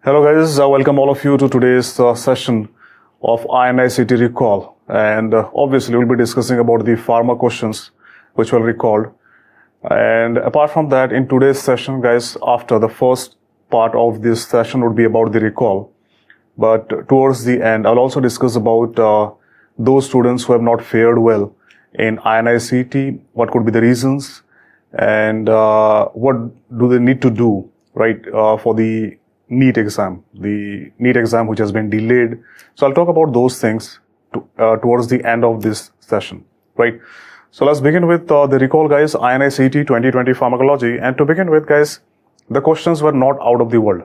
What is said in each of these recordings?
Hello guys, welcome all of you to today's session of INI-CET recall, and obviously we'll be discussing about the pharma questions which were recalled. And apart from that, in today's session guys, after the first part of this session would be about the recall, but towards the end I'll also discuss about those students who have not fared well in INI-CET, what could be the reasons, and what do they need to do, right, for the NEET exam, which has been delayed. So I'll talk about those things towards the end of this session, right? So let's begin with the recall, guys. INI-CET 2020 Pharmacology. And to begin with, guys, the questions were not out of the world,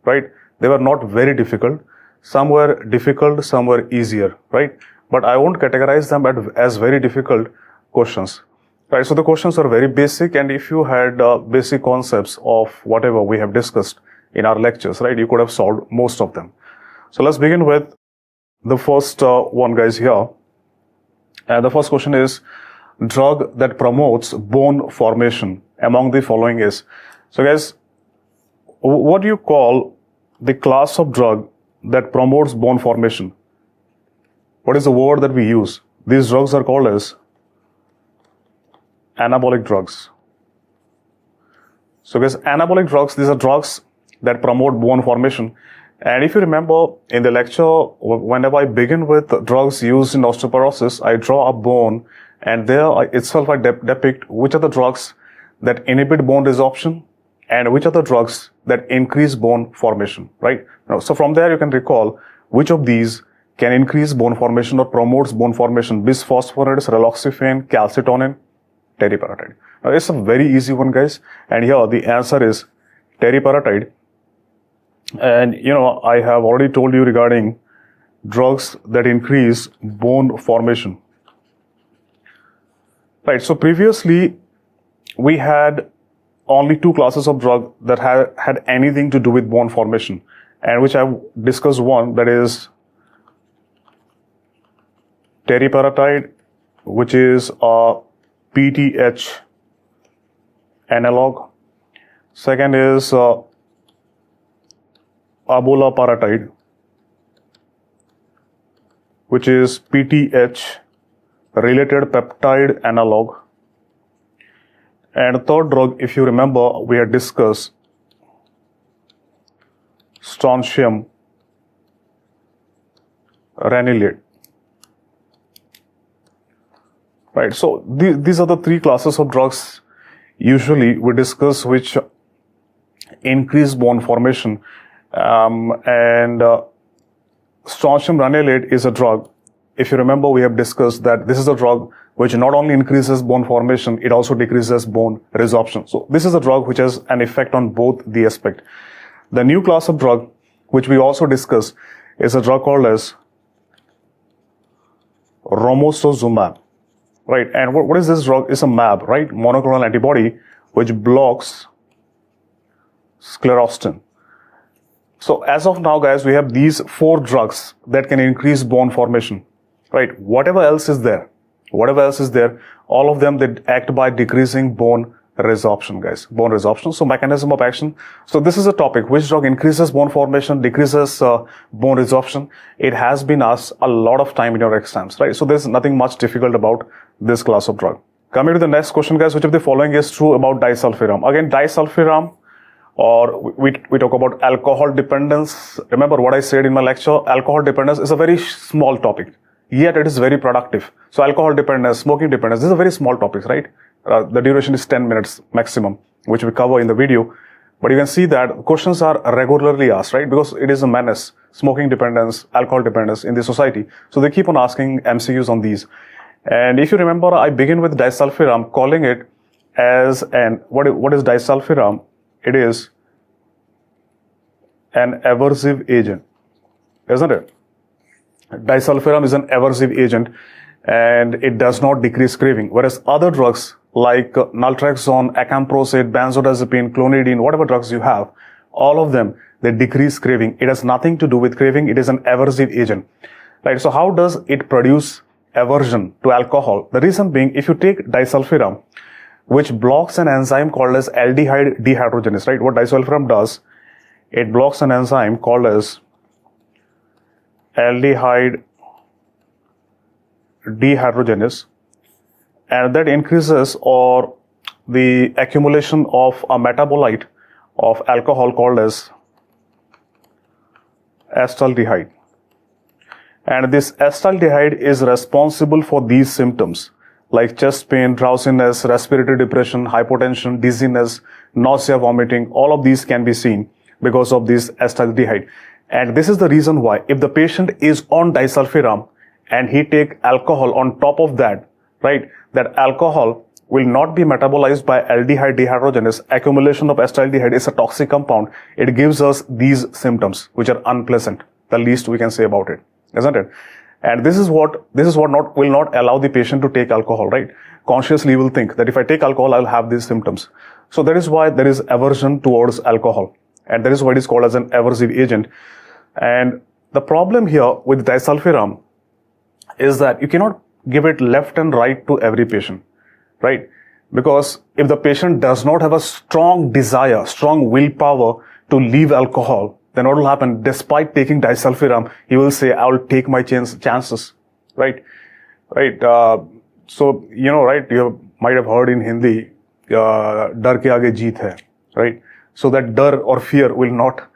right? They were not very difficult. Some were difficult, some were easier, right? But I won't categorize them as very difficult questions, right? So the questions are very basic, and if you had basic concepts of whatever we have discussed in our lectures, right, you could have solved most of them. So let's begin with the first one, guys, here. And the first question is, drug that promotes bone formation among the following is. So guys, what do you call the class of drug that promotes bone formation? What is the word that we use? These drugs are called as anabolic drugs. So guys, anabolic drugs, these are drugs that promote bone formation. And if you remember in the lecture, whenever I begin with drugs used in osteoporosis, I draw a bone, and there itself I depict which are the drugs that inhibit bone resorption and which are the drugs that increase bone formation, right? Now, so from there you can recall which of these can increase bone formation or promotes bone formation: bisphosphonates, raloxifene, calcitonin, teriparatide. Now it's a very easy one, guys, and here the answer is teriparatide. And I have already told you regarding drugs that increase bone formation. Right, so previously we had only two classes of drug that had anything to do with bone formation, and which I've discussed one, that is teriparatide, which is a PTH analog. Second is abolaparatide, which is PTH related peptide analog. And third drug, if you remember, we had discussed strontium ranelate. Right, so these are the three classes of drugs usually we discuss which increase bone formation. Strontium ranelate is a drug. If you remember, we have discussed that this is a drug which not only increases bone formation, it also decreases bone resorption. So this is a drug which has an effect on both the aspect. The new class of drug which we also discussed is a drug called as romosozumab, right? And what is this drug? It's a MAB, right? Monoclonal antibody which blocks sclerostin. So as of now, guys, we have these four drugs that can increase bone formation, right? Whatever else is there, all of them, they act by decreasing bone resorption, guys. Bone resorption. So mechanism of action. So this is a topic. Which drug increases bone formation, decreases bone resorption? It has been asked a lot of time in your exams, right? So there's nothing much difficult about this class of drug. Coming to the next question, guys, which of the following is true about disulfiram? Again, disulfiram, or we talk about alcohol dependence. Remember what I said in my lecture, alcohol dependence is a very small topic, yet it is very productive. So alcohol dependence, smoking dependence, this is a very small topic, right? The duration is 10 minutes maximum, which we cover in the video. But you can see that questions are regularly asked, right? Because it is a menace, smoking dependence, alcohol dependence in the society. So they keep on asking MCQs on these. And if you remember, I begin with disulfiram, calling it as what is disulfiram? It is an aversive agent, isn't it? Disulfiram is an aversive agent and it does not decrease craving. Whereas other drugs like naltrexone, acamprosate, benzodiazepine, clonidine, whatever drugs you have, all of them, they decrease craving. It has nothing to do with craving. It is an aversive agent, right? So how does it produce aversion to alcohol? The reason being, if you take disulfiram, which blocks an enzyme called as aldehyde dehydrogenase, right? What disulfiram does, It blocks an enzyme called as aldehyde dehydrogenase, and that increases or the accumulation of a metabolite of alcohol called as acetaldehyde. And this acetaldehyde is responsible for these symptoms like chest pain, drowsiness, respiratory depression, hypotension, dizziness, nausea, vomiting. All of these can be seen because of this acetaldehyde. And this is the reason why if the patient is on disulfiram and he take alcohol on top of that, right, that alcohol will not be metabolized by aldehyde dehydrogenase. Accumulation of acetaldehyde is a toxic compound. It gives us these symptoms which are unpleasant. The least we can say about it, isn't it? And this is what will not allow the patient to take alcohol, right? Consciously will think that if I take alcohol, I'll have these symptoms. So that is why there is aversion towards alcohol. And that is why it is called as an aversive agent. And the problem here with disulfiram is that you cannot give it left and right to every patient, right? Because if the patient does not have a strong desire, strong willpower to leave alcohol, then what will happen? Despite taking disulfiram, he will say, I will take my chances, right? Right. So, right, you might have heard in Hindi, dar ke aage jeet hai, right? So that dar or fear will not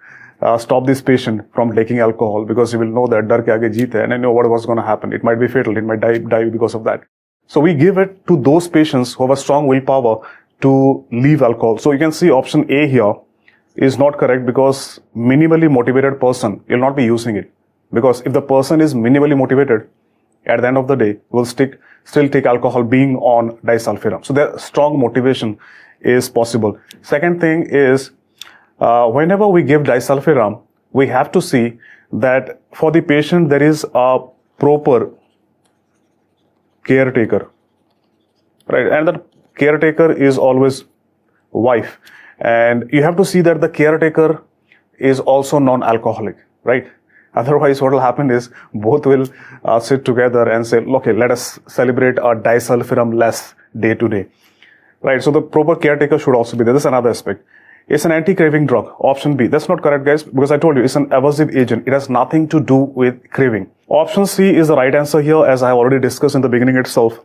stop this patient from taking alcohol, because he will know that dar ke aage jeet hai, and I know what was going to happen. It might be fatal. It might die because of that. So we give it to those patients who have a strong willpower to leave alcohol. So you can see option A here is not correct, because minimally motivated person will not be using it. Because if the person is minimally motivated, at the end of the day, will still take alcohol being on disulfiram. So the strong motivation is possible. Second thing is, whenever we give disulfiram, we have to see that for the patient there is a proper caretaker, right? And that caretaker is always wife. And you have to see that the caretaker is also non-alcoholic, right? Otherwise, what will happen is both will sit together and say, okay, let us celebrate a disulfiram-less day to day, right? So the proper caretaker should also be there. This is another aspect. It's an anti-craving drug. Option B. That's not correct, guys, because I told you it's an aversive agent. It has nothing to do with craving. Option C is the right answer here, as I have already discussed in the beginning itself,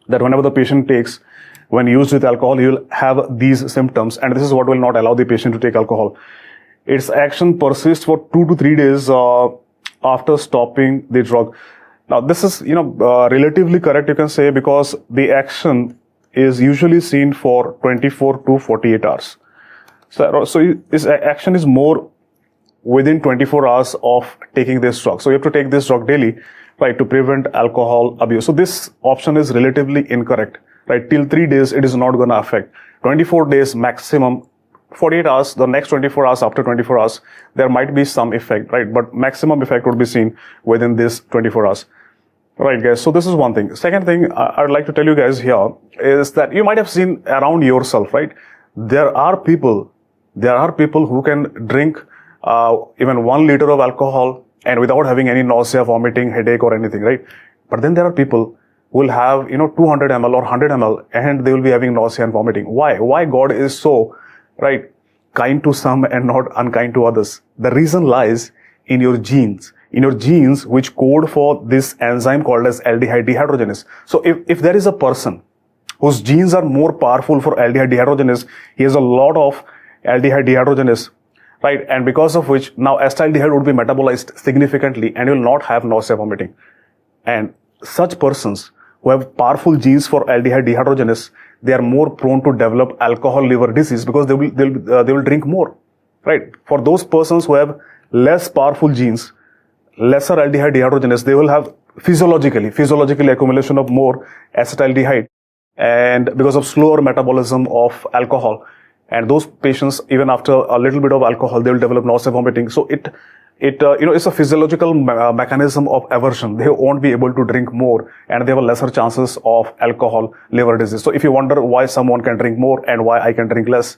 that whenever the patient takes, when used with alcohol, you will have these symptoms, and this is what will not allow the patient to take alcohol. Its action persists for 2 to 3 days after stopping the drug. Now, this is, relatively correct, you can say, because the action is usually seen for 24 to 48 hours. So this action is more within 24 hours of taking this drug. So you have to take this drug daily, right, to prevent alcohol abuse. So this option is relatively incorrect, right? Till 3 days, it is not going to affect. 24 days maximum, 48 hours, the next 24 hours, after 24 hours, there might be some effect, right? But maximum effect would be seen within this 24 hours. Right, guys. So this is one thing. Second thing I'd like to tell you guys here is that you might have seen around yourself, right? There are people who can drink even 1 liter of alcohol and without having any nausea, vomiting, headache or anything, right? But then there are people who will have, 200 ml or 100 ml and they will be having nausea and vomiting. Why? Why God is so, right, kind to some and not unkind to others? The reason lies in your genes. In your genes, which code for this enzyme called as aldehyde dehydrogenase. So if there is a person whose genes are more powerful for aldehyde dehydrogenase, he has a lot of aldehyde dehydrogenase, right? And because of which now acetaldehyde would be metabolized significantly and will not have nausea, vomiting. And such persons who have powerful genes for aldehyde dehydrogenase, they are more prone to develop alcohol liver disease because they will drink more, right? For those persons who have less powerful genes, lesser aldehyde dehydrogenase, they will have physiologically accumulation of more acetaldehyde, and because of slower metabolism of alcohol. And those patients, even after a little bit of alcohol, they will develop nausea, vomiting. So it's a physiological mechanism of aversion. They won't be able to drink more and they have a lesser chances of alcohol liver disease. So if you wonder why someone can drink more and why I can drink less,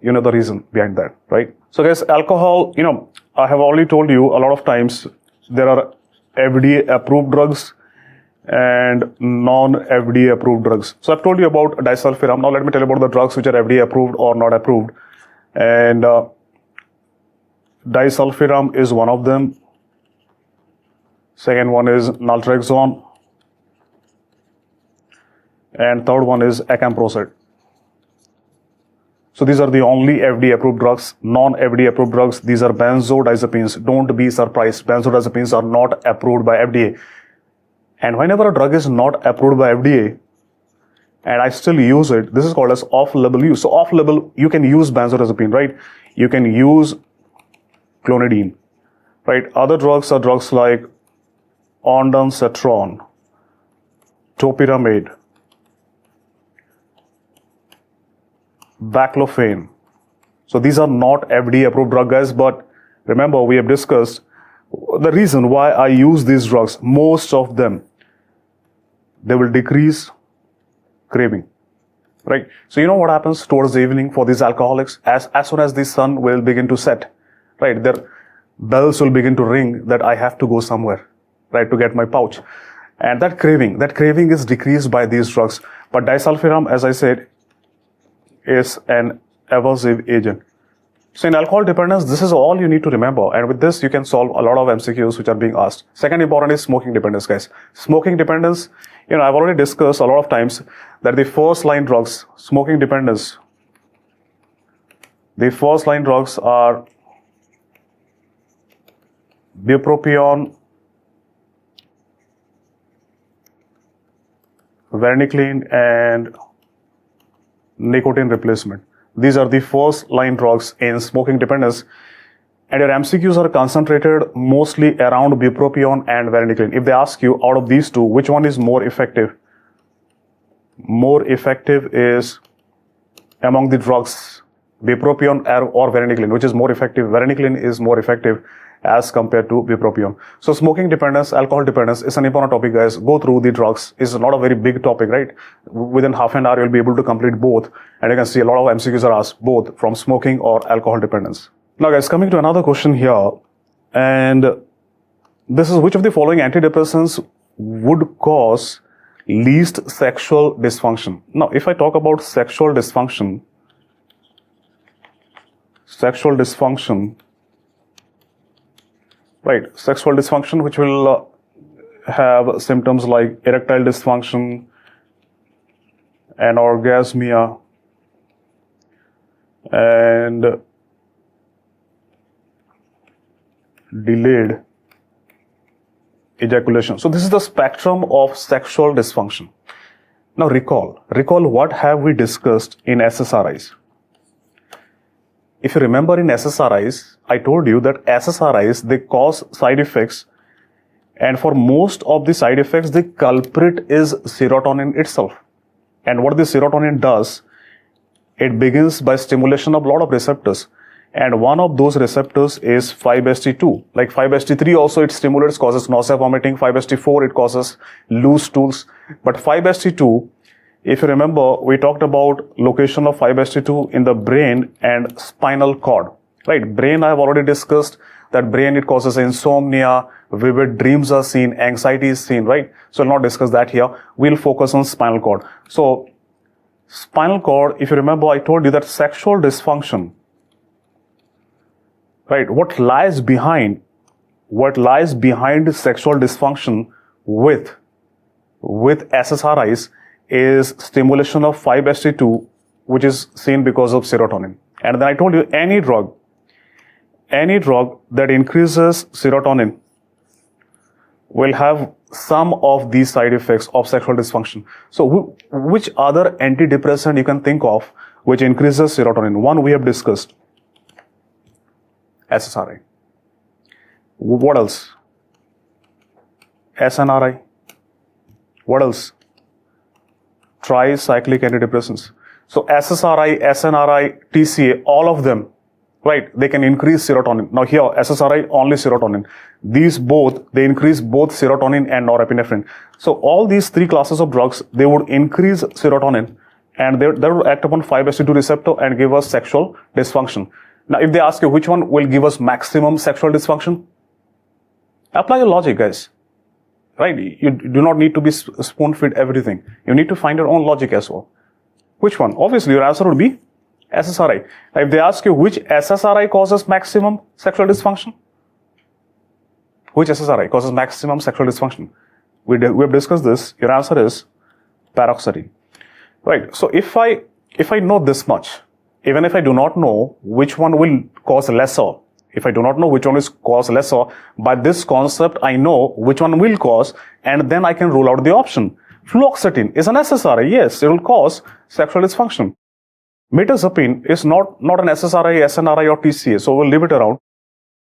you know the reason behind that, right? So guys, alcohol, I have already told you a lot of times there are FDA approved drugs and non-FDA approved drugs. So I've told you about disulfiram. Now let me tell you about the drugs which are FDA approved or not approved. And disulfiram is one of them. Second one is naltrexone. And third one is acamprosate. So these are the only FDA approved drugs. Non-FDA approved drugs, these are benzodiazepines. Don't be surprised. Benzodiazepines are not approved by FDA. And whenever a drug is not approved by FDA, and I still use it, this is called as off-label use. So off-label, you can use benzodiazepine, right? You can use clonidine, right? Other drugs are drugs like ondansetron, topiramate, baclofen. So these are not FDA approved drugs, guys, but remember we have discussed the reason why I use these drugs. Most of them, they will decrease craving, right? So you know what happens towards the evening for these alcoholics? As soon as the sun will begin to set, right, their bells will begin to ring that I have to go somewhere, right, to get my pouch. And that craving is decreased by these drugs. But disulfiram, as I said, is an aversive agent. So in alcohol dependence, this is all you need to remember. And with this, you can solve a lot of MCQs which are being asked. Second important is smoking dependence, guys. Smoking dependence, you know, I've already discussed a lot of times that the first line drugs, smoking dependence, the first line drugs are bupropion, varenicline, and nicotine replacement. These are the first line drugs in smoking dependence, and your MCQs are concentrated mostly around bupropion and varenicline. If they ask you out of these two, which one is more effective? More effective is among the drugs, bupropion or varenicline. Which is more effective? Varenicline is more effective as compared to bupropion. So smoking dependence, alcohol dependence is an important topic, guys. Go through the drugs. It's not a very big topic, right? Within half an hour, you'll be able to complete both. And you can see a lot of MCQs are asked both from smoking or alcohol dependence. Now, guys, coming to another question here. And this is, which of the following antidepressants would cause least sexual dysfunction? Now, if I talk about sexual dysfunction, right, sexual dysfunction, which will have symptoms like erectile dysfunction, anorgasmia, and delayed ejaculation. So this is the spectrum of sexual dysfunction. Now recall what have we discussed in SSRIs. If you remember in SSRIs, I told you that SSRIs, they cause side effects, and for most of the side effects, the culprit is serotonin itself. And what the serotonin does, it begins by stimulation of a lot of receptors. And one of those receptors is 5-HT2. Like 5-HT3 also it stimulates, causes nausea, vomiting. 5-HT4, it causes loose stools. But 5-HT2, if you remember, we talked about location of 5-HT2 in the brain and spinal cord, right? Brain, I have already discussed that brain, it causes insomnia, vivid dreams are seen, anxiety is seen, right? So I'll not discuss that here. We'll focus on spinal cord. So spinal cord, if you remember, I told you that sexual dysfunction, right? What lies behind sexual dysfunction with SSRIs is stimulation of 5-HT2, which is seen because of serotonin. And then I told you any drug that increases serotonin will have some of these side effects of sexual dysfunction. So which other antidepressant you can think of which increases serotonin? One we have discussed, SSRI. What else? SNRI. What else? Tricyclic antidepressants. So SSRI, SNRI, TCA, all of them, right, they can increase serotonin. Now here, SSRI, only serotonin. These both, they increase both serotonin and norepinephrine. So all these three classes of drugs, they would increase serotonin and they would act upon 5-HT2 receptor and give us sexual dysfunction. Now if they ask you which one will give us maximum sexual dysfunction, apply your logic, guys. Right? You do not need to be spoon-fed everything. You need to find your own logic as well. Which one? Obviously, your answer would be SSRI. If they ask you which SSRI causes maximum sexual dysfunction, which SSRI causes maximum sexual dysfunction? We have discussed this. Your answer is paroxetine. Right. So if I know this much, even if I do not know which one will cause lesser, if I do not know which one is cause lesser, by this concept I know which one will cause, and then I can rule out the option. Fluoxetine is an SSRI. Yes, it will cause sexual dysfunction. Mirtazapine is not an SSRI, SNRI or TCA, so we'll leave it around.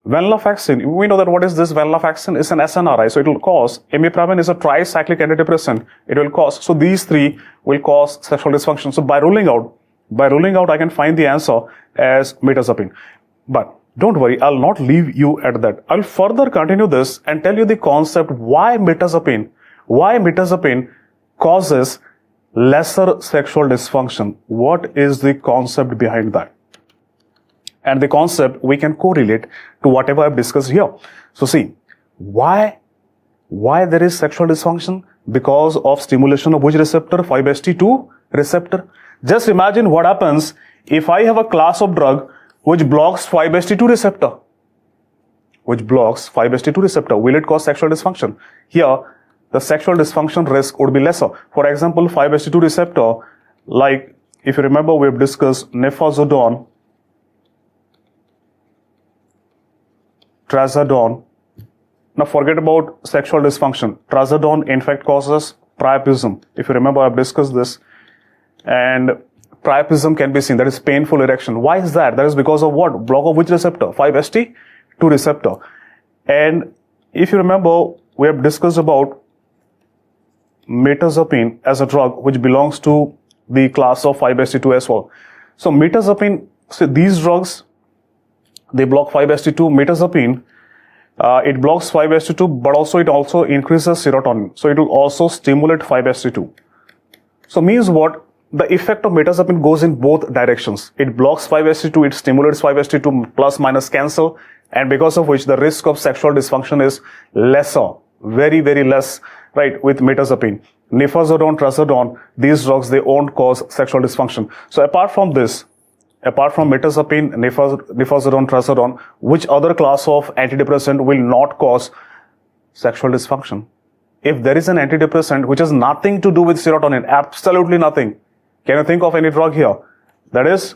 Venlafaxine, we know that what is this? Venlafaxine is an SNRI, so it will cause. Imipramine is a tricyclic antidepressant, it will cause. So these three will cause sexual dysfunction. So by ruling out, I can find the answer as mirtazapine. But don't worry, I'll not leave you at that. I'll further continue this and tell you the concept why mirtazapine causes lesser sexual dysfunction. What is the concept behind that? And the concept we can correlate to whatever I've discussed here. So see, why there is sexual dysfunction? Because of stimulation of which receptor? 5-HT2 receptor. Just imagine what happens if I have a class of drug which blocks 5-HT2 receptor. Will it cause sexual dysfunction? Here, the sexual dysfunction risk would be lesser. For example, 5-HT2 receptor, like if you remember, we have discussed nifazodone, trazodone. Now forget about sexual dysfunction. Trazodone in fact causes priapism. If you remember, I've discussed this. And priapism can be seen, that is painful erection. Why is that? That is because of what? Block of which receptor? 5-HT2 receptor. And if you remember, we have discussed about mirtazapine as a drug which belongs to the class of 5-HT2 as well. So mirtazapine, so these drugs, they block 5-HT2. Mirtazapine, it blocks 5-HT2, but also it also increases serotonin. So it will also stimulate 5-HT2. So means what? The effect of mirtazapine goes in both directions. It blocks 5-HT2, it stimulates 5-HT2, plus minus cancel, and because of which the risk of sexual dysfunction is lesser, very, very less, right, with mirtazapine. Nifazodone, trazodone, these drugs, they won't cause sexual dysfunction. So apart from this, apart from mirtazapine, nifazodone, trazodone, which other class of antidepressant will not cause sexual dysfunction? If there is an antidepressant which has nothing to do with serotonin, absolutely nothing, can you think of any drug here? That is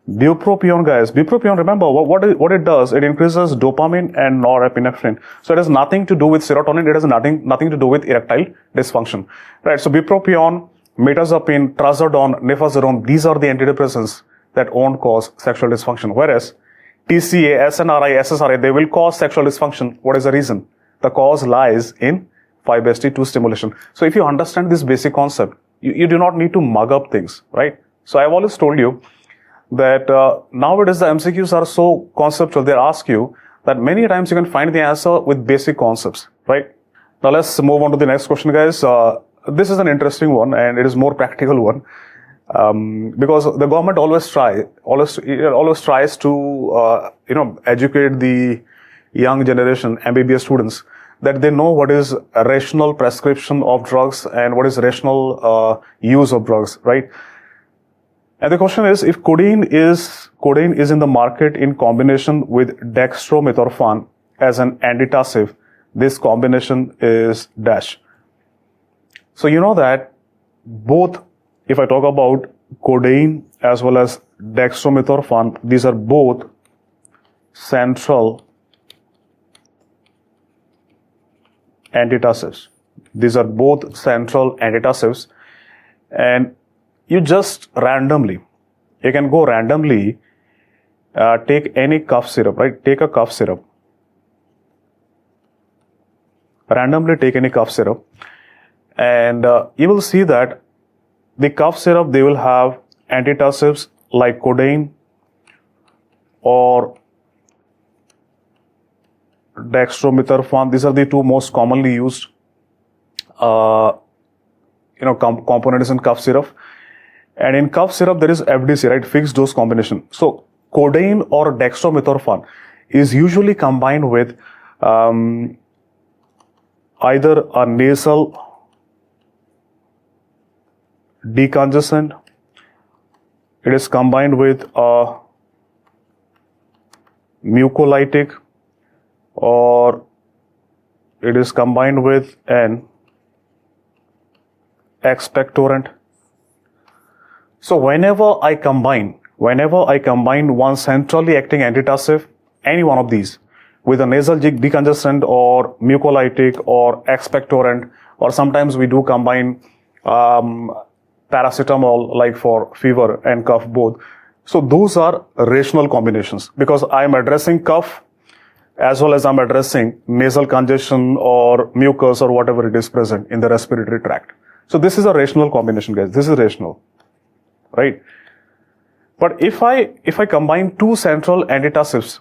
bupropion, guys. Bupropion, remember what it does? It increases dopamine and norepinephrine. So it has nothing to do with serotonin. It has nothing to do with erectile dysfunction, right? So bupropion, mirtazapine, trazodone, nifazodone, these are the antidepressants that won't cause sexual dysfunction. Whereas TCA, SNRI, SSRI, they will cause sexual dysfunction. What is the reason? The cause lies in 5-HT2 stimulation. So if you understand this basic concept, you do not need to mug up things, right? So I've always told you that nowadays the MCQs are so conceptual. They ask you that many times you can find the answer with basic concepts, right? Now let's move on to the next question, guys. This is an interesting one, and it is more practical one, because the government always tries to educate the young generation, MBBS students, that they know what is a rational prescription of drugs and what is rational use of drugs, right? And the question is, if codeine is in the market in combination with dextromethorphan as an antitussive, this combination is dash. So you know that both, if I talk about codeine as well as dextromethorphan, these are both central antitussives. These are both central antitussives, and you just randomly, you can go randomly take any cough syrup, right? Take a cough syrup. Randomly take any cough syrup, and you will see that the cough syrup, they will have antitussives like codeine or dextromethorphan. These are the two most commonly used components in cough syrup. And in cough syrup, there is FDC, right? Fixed dose combination. So codeine or dextromethorphan is usually combined with either a nasal decongestant. it is combined with a mucolytic, or it is combined with an expectorant. So whenever I combine one centrally acting antitussive, any one of these, with a nasal decongestant or mucolytic or expectorant, or sometimes we do combine paracetamol, like for fever and cough both. So those are rational combinations, because I am addressing cough as well as I'm addressing nasal congestion or mucus or whatever it is present in the respiratory tract. So this is a rational combination, guys. This is rational, right? But if I combine two central antitussives,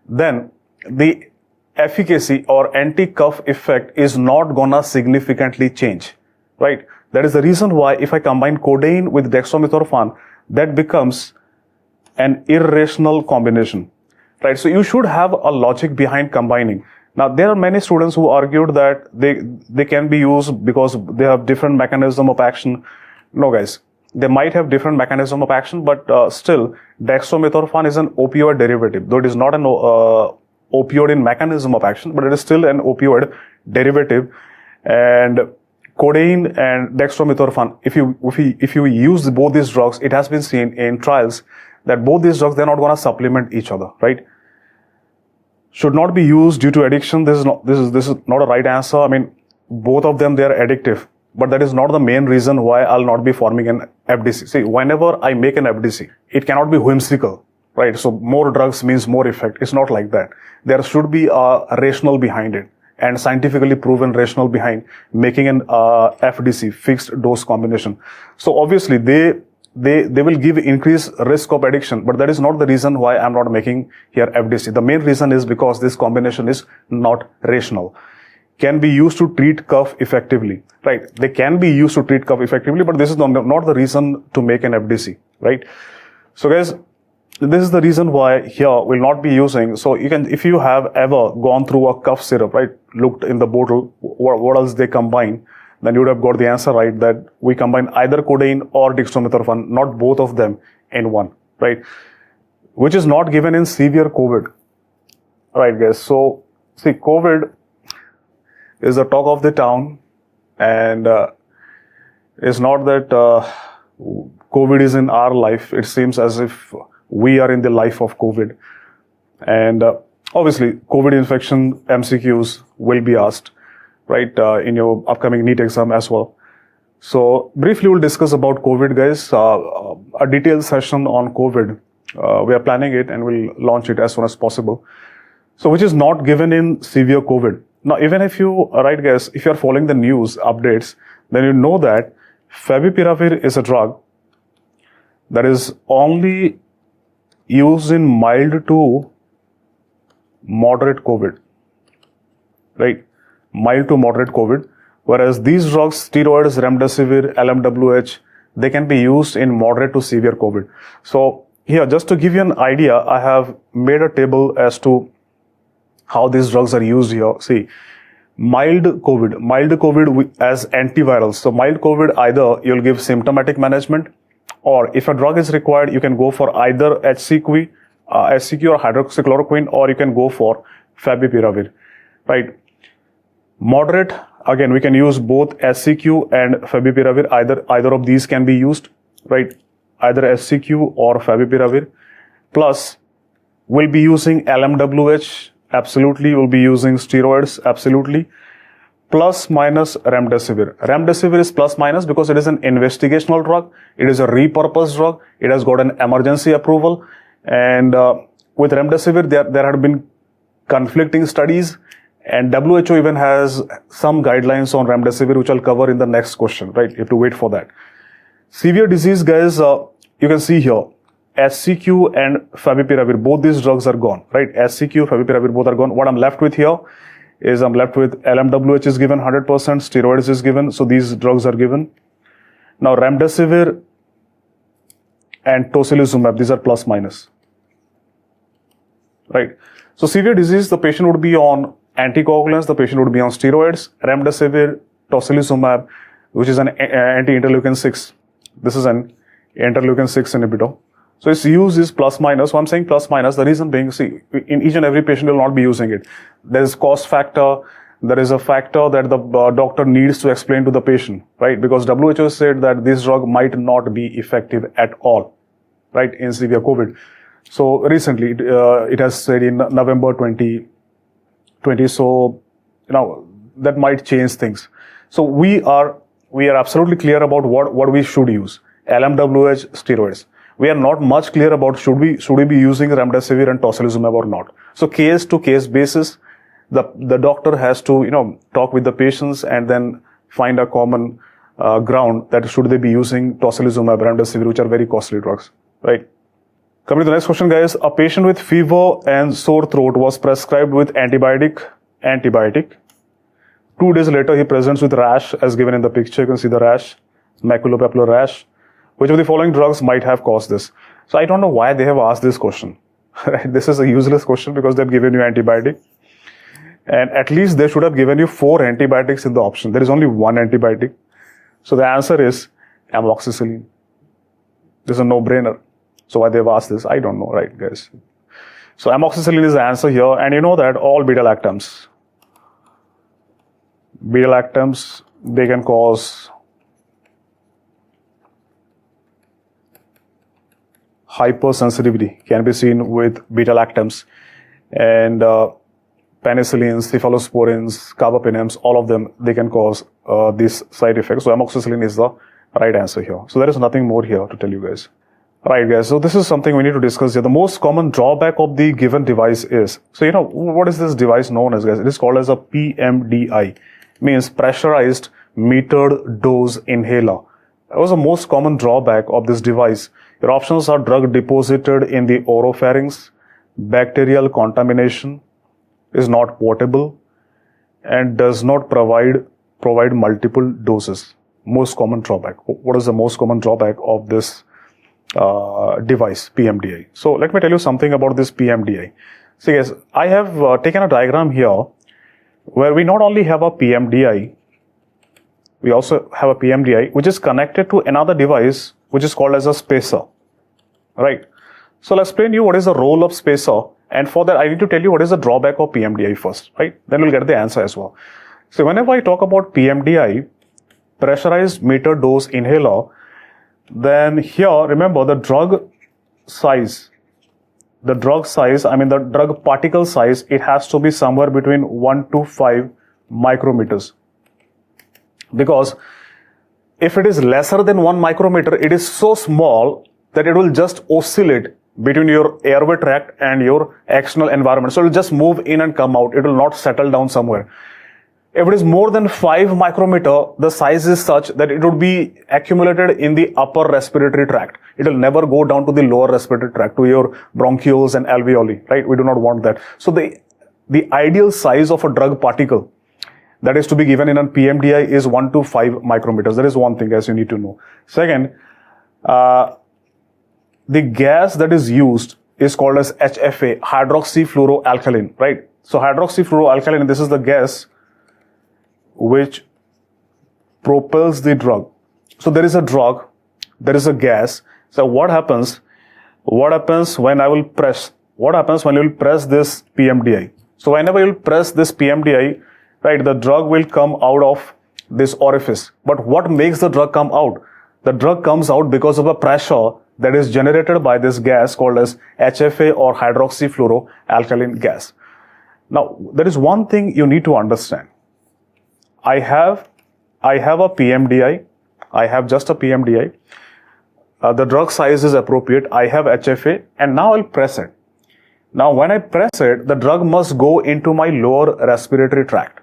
then the efficacy or anti-cough effect is not gonna significantly change, right? That is the reason why if I combine codeine with dextromethorphan, that becomes an irrational combination, right? So you should have a logic behind combining. Now, there are many students who argued that they can be used because they have different mechanism of action. No, guys. They might have different mechanism of action, but still, dextromethorphan is an opioid derivative. Though it is not an opioid in mechanism of action, but it is still an opioid derivative. And codeine and dextromethorphan, if you use both these drugs, it has been seen in trials that both these drugs, they're not going to supplement each other, right? Should not be used due to addiction. This is not a right answer. I mean, both of them, they are addictive, but that is not the main reason why I'll not be forming an FDC. See, whenever I make an FDC, it cannot be whimsical, right? So more drugs means more effect. It's not like that. There should be a rationale behind it, and scientifically proven rationale behind making an FDC, fixed dose combination. So obviously they will give increased risk of addiction, but that is not the reason why I'm not making here FDC. The main reason is because this combination is not rational. Can be used to treat cough effectively, right? They can be used to treat cough effectively, but this is not the reason to make an FDC, right? So guys, this is the reason why here we'll not be using. So you can, if you have ever gone through a cough syrup, right, looked in the bottle, what else they combine, then you would have got the answer right, that we combine either codeine or dextromethorphan, not both of them in one, right? Which is not given in severe COVID, right, guys? So see, COVID is the talk of the town, and it's not that COVID is in our life. It seems as if we are in the life of COVID. And obviously, COVID infection MCQs will be asked, right, in your upcoming NEET exam as well. So briefly, we'll discuss about COVID, guys. A detailed session on COVID. We are planning it and we'll launch it as soon as possible. So which is not given in severe COVID. Now, even if you, right, guys, if you're following the news updates, then you know that favipiravir is a drug that is only used in mild to moderate COVID, right? Mild to moderate COVID. Whereas these drugs, steroids, remdesivir, LMWH, they can be used in moderate to severe COVID. So here, just to give you an idea, I have made a table as to how these drugs are used here. See, mild COVID as antivirals. So mild COVID, either you'll give symptomatic management, or if a drug is required, you can go for either HCQ or hydroxychloroquine, or you can go for favipiravir, right? Moderate, again, we can use both HCQ and favipiravir. Either of these can be used, right? Either HCQ or favipiravir. Plus, we'll be using LMWH. Absolutely, we'll be using steroids, absolutely. Plus minus remdesivir. Remdesivir is plus minus because it is an investigational drug. It is a repurposed drug. It has got an emergency approval. And with remdesivir, there had been conflicting studies. And WHO even has some guidelines on remdesivir, which I'll cover in the next question, right? You have to wait for that. Severe disease, guys, you can see here. HCQ and favipiravir, both these drugs are gone, right? HCQ, favipiravir, both are gone. What I'm left with here is I'm left with LMWH is given 100%, steroids is given, so these drugs are given. Now remdesivir and tocilizumab, these are plus minus, right? So severe disease, the patient would be on anticoagulants, the patient would be on steroids, remdesivir, tocilizumab, which is an anti-interleukin 6, This is an interleukin-6 inhibitor. So its use is plus minus. So I'm saying plus minus. The reason being, see, in each and every patient will not be using it. There is cost factor. There is a factor that the doctor needs to explain to the patient, right? Because WHO said that this drug might not be effective at all, right, in severe COVID. So recently, it has said in November 2020. So, that might change things. So we are absolutely clear about what we should use. LMWH steroids. We are not much clear about should we be using remdesivir and tocilizumab or not. So case to case basis, the doctor has to talk with the patients and then find a common ground that should they be using tocilizumab, remdesivir, which are very costly drugs, right? Coming to the next question, guys. A patient with fever and sore throat was prescribed with antibiotic. 2 days later, he presents with rash, as given in the picture. You can see the rash, maculopapular rash. Which of the following drugs might have caused this? So I don't know why they have asked this question. Right? This is a useless question because they've given you antibiotic. And at least they should have given you 4 antibiotics in the option. There is only 1 antibiotic. So the answer is amoxicillin. This is a no-brainer. So why they've asked this, I don't know, right, guys? So amoxicillin is the answer here. And you know that all beta-lactams, they can cause hypersensitivity, can be seen with beta-lactams, and penicillins, cephalosporins, carbapenems, all of them, they can cause these side effects. So amoxicillin is the right answer here. So there is nothing more here to tell you guys. Right, guys, so this is something we need to discuss here. The most common drawback of the given device is, so what is this device known as, guys? It is called as a PMDI, means pressurized metered dose inhaler. That was the most common drawback of this device. Your options are drug deposited in the oropharynx, bacterial contamination, is not portable, and does not provide multiple doses. Most common drawback. What is the most common drawback of this device, PMDI? So let me tell you something about this PMDI. See, guys, I have taken a diagram here where we not only have a PMDI, we also have a PMDI which is connected to another device which is called as a spacer, right? So I'll explain you what is the role of spacer, and for that I need to tell you what is the drawback of PMDI first, right? Then we'll get the answer as well. So whenever I talk about PMDI, pressurized metered dose inhaler, then here remember the drug size, the drug particle size, it has to be somewhere between 1 to 5 micrometers. Because if it is lesser than 1 micrometer, it is so small that it will just oscillate between your airway tract and your external environment. So it will just move in and come out. It will not settle down somewhere. If it is more than 5 micrometer, the size is such that it would be accumulated in the upper respiratory tract. It will never go down to the lower respiratory tract, to your bronchioles and alveoli, right? We do not want that. So the ideal size of a drug particle that is to be given in a PMDI is 1 to 5 micrometers. That is one thing, as you need to know. Second, the gas that is used is called as HFA, hydroxyfluoroalkylene, right? So hydroxyfluoroalkylene, this is the gas which propels the drug. So there is a drug, there is a gas. So what happens when I will press, what happens when you will press this PMDI? So whenever you will press this PMDI, right, the drug will come out of this orifice. But what makes the drug come out? The drug comes out because of a pressure that is generated by this gas called as HFA or hydroxyfluoroalkylene gas. Now, there is one thing you need to understand. I have a PMDI. I have just a PMDI. The drug size is appropriate. I have HFA, and now I'll press it. Now, when I press it, the drug must go into my lower respiratory tract.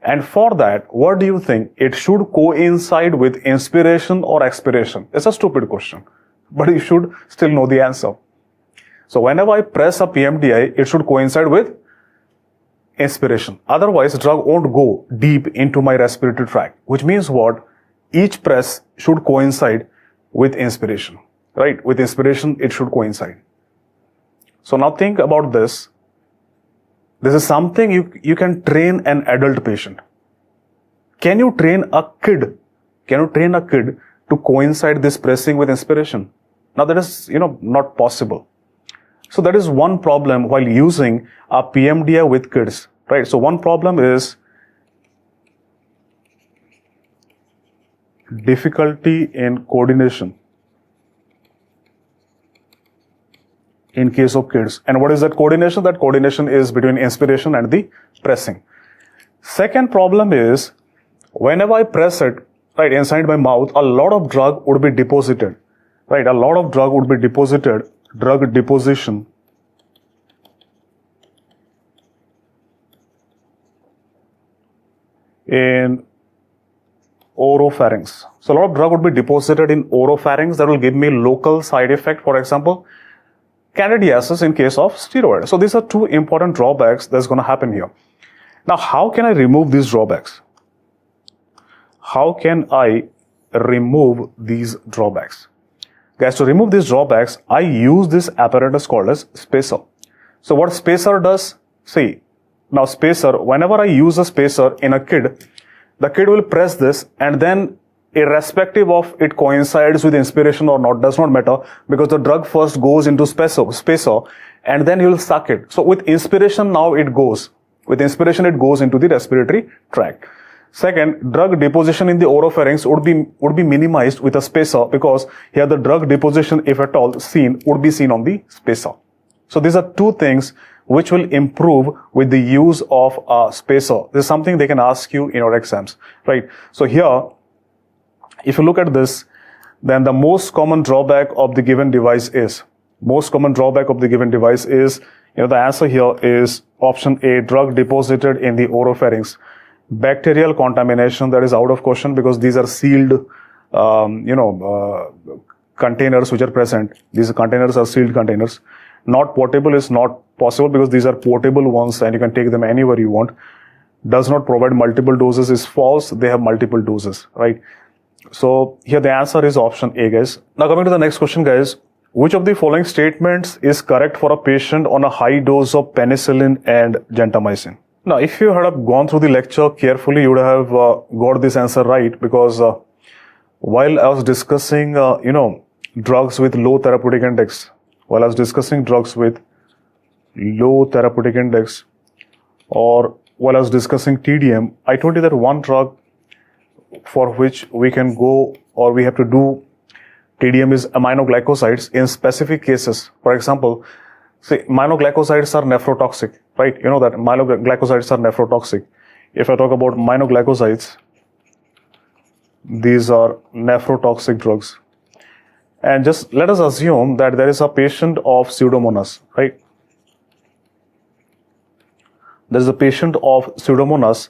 And for that, what do you think? It should coincide with inspiration or expiration? It's a stupid question, but you should still know the answer. So whenever I press a PMDI, it should coincide with inspiration. Otherwise, the drug won't go deep into my respiratory tract, which means what? Each press should coincide with inspiration, right? With inspiration, it should coincide. So now think about this. This is something you can train an adult patient. Can you train a kid? Can you train a kid to coincide this pressing with inspiration. Now that is, not possible. So that is one problem while using a PMDI with kids, right? So one problem is difficulty in coordination in case of kids. And what is that coordination? That coordination is between inspiration and the pressing. Second problem is, whenever I press it, right, inside my mouth, a lot of drug would be deposited, right? A lot of drug would be deposited, drug deposition in oropharynx. So a lot of drug would be deposited in oropharynx that will give me local side effect, for example, candidiasis in case of steroid. So these are two important drawbacks that's going to happen here. Now, how can I remove these drawbacks? How can I remove these drawbacks? Guys, to remove these drawbacks, I use this apparatus called as spacer. So what spacer does? See, now spacer, whenever I use a spacer in a kid, the kid will press this, and then irrespective of it coincides with inspiration or not, does not matter, because the drug first goes into spacer and then you will suck it. So with inspiration now it goes. With inspiration it goes into the respiratory tract. Second, drug deposition in the oropharynx would be minimized with a spacer, because here the drug deposition, if at all seen, would be seen on the spacer. So these are two things which will improve with the use of a spacer. This is something they can ask you in your exams, right? So here, if you look at this, then the most common drawback of the given device is, the answer here is option A, drug deposited in the oropharynx. Bacterial contamination, that is out of question, because these are sealed, containers which are present. These containers are sealed containers. Not portable is not possible, because these are portable ones and you can take them anywhere you want. Does not provide multiple doses is false. They have multiple doses, right? So here the answer is option A, guys. Now coming to the next question, guys. Which of the following statements is correct for a patient on a high dose of penicillin and gentamicin? Now, if you had gone through the lecture carefully, you would have got this answer right, because while I was discussing, drugs with low therapeutic index, or while I was discussing TDM, I told you that one drug for which we can go or we have to do TDM is aminoglycosides in specific cases. For example, see, aminoglycosides are nephrotoxic, right? You know that aminoglycosides are nephrotoxic. If I talk about aminoglycosides, these are nephrotoxic drugs. And just let us assume that there is a patient of Pseudomonas, right? There is a patient of Pseudomonas,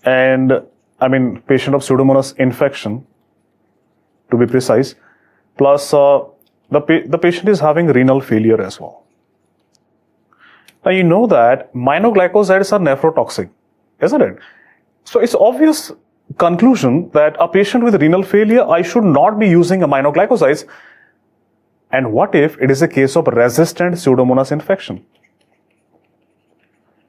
and patient of Pseudomonas infection, to be precise, plus the patient is having renal failure as well. Now you know that aminoglycosides are nephrotoxic, isn't it? So it's obvious conclusion that a patient with renal failure, I should not be using aminoglycosides. And what if it is a case of resistant Pseudomonas infection?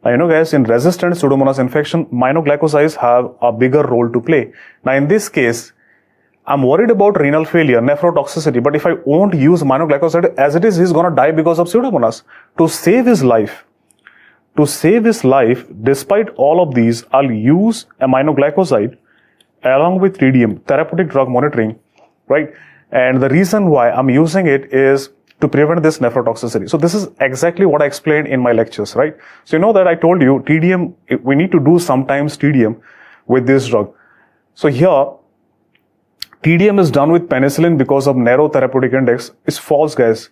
Now, guys, in resistant Pseudomonas infection, aminoglycosides have a bigger role to play. Now, in this case, I'm worried about renal failure, nephrotoxicity, but if I won't use aminoglycoside as it is, he's going to die because of Pseudomonas. To save his life, despite all of these, I'll use aminoglycoside along with TDM, therapeutic drug monitoring, right? And the reason why I'm using it is to prevent this nephrotoxicity. So this is exactly what I explained in my lectures, right? So you know that I told you TDM, we need to do sometimes TDM with this drug. So here, TDM is done with penicillin because of narrow therapeutic index. It's false, guys.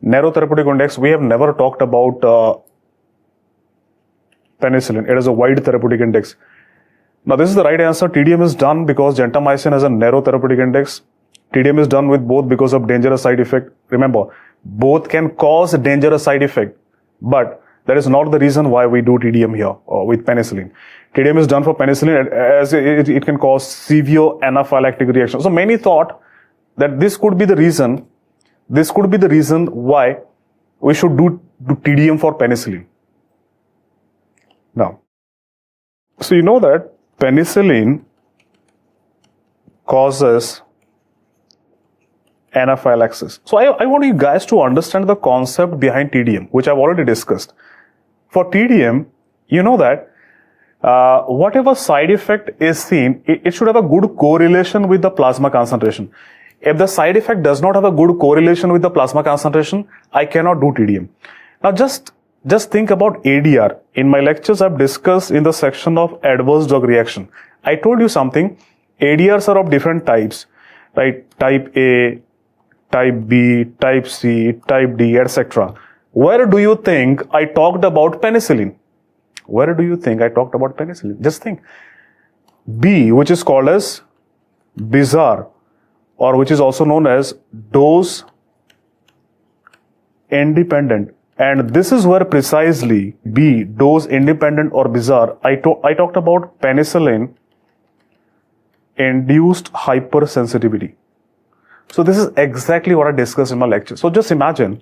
Narrow therapeutic index, we have never talked about penicillin. It is a wide therapeutic index. Now this is the right answer. TDM is done because gentamicin has a narrow therapeutic index. TDM is done with both because of dangerous side effect. Remember, both can cause a dangerous side effect, but that is not the reason why we do TDM here with penicillin. TDM is done for penicillin as it can cause severe anaphylactic reaction. So many thought that this could be the reason why we should do TDM for penicillin. Now, so you know that penicillin causes anaphylaxis. So I want you guys to understand the concept behind TDM, which I've already discussed. For TDM, you know that whatever side effect is seen, it should have a good correlation with the plasma concentration. If the side effect does not have a good correlation with the plasma concentration, I cannot do TDM. Now just think about ADR. In my lectures, I've discussed in the section of adverse drug reaction. I told you something. ADRs are of different types, right? Type A, type B, type C, type D, etc. Where do you think I talked about penicillin? Where do you think I talked about penicillin? Just think. B, which is called as bizarre, or which is also known as dose independent. And this is where precisely B, dose independent or bizarre, I talked about penicillin induced hypersensitivity. So this is exactly what I discussed in my lecture. So just imagine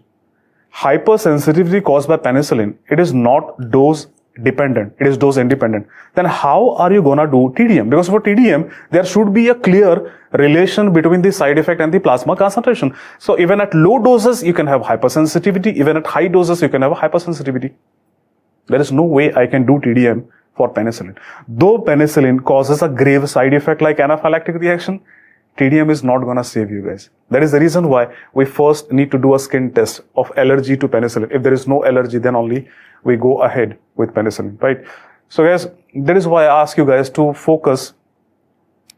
hypersensitivity caused by penicillin, it is not dose dependent, it is dose independent. Then how are you gonna do TDM? Because for TDM, there should be a clear relation between the side effect and the plasma concentration. So even at low doses, you can have hypersensitivity. Even at high doses, you can have a hypersensitivity. There is no way I can do TDM for penicillin. Though penicillin causes a grave side effect like anaphylactic reaction, TDM is not gonna save you guys. That is the reason why we first need to do a skin test of allergy to penicillin. If there is no allergy, then only we go ahead with penicillin, right? So guys, that is why I ask you guys to focus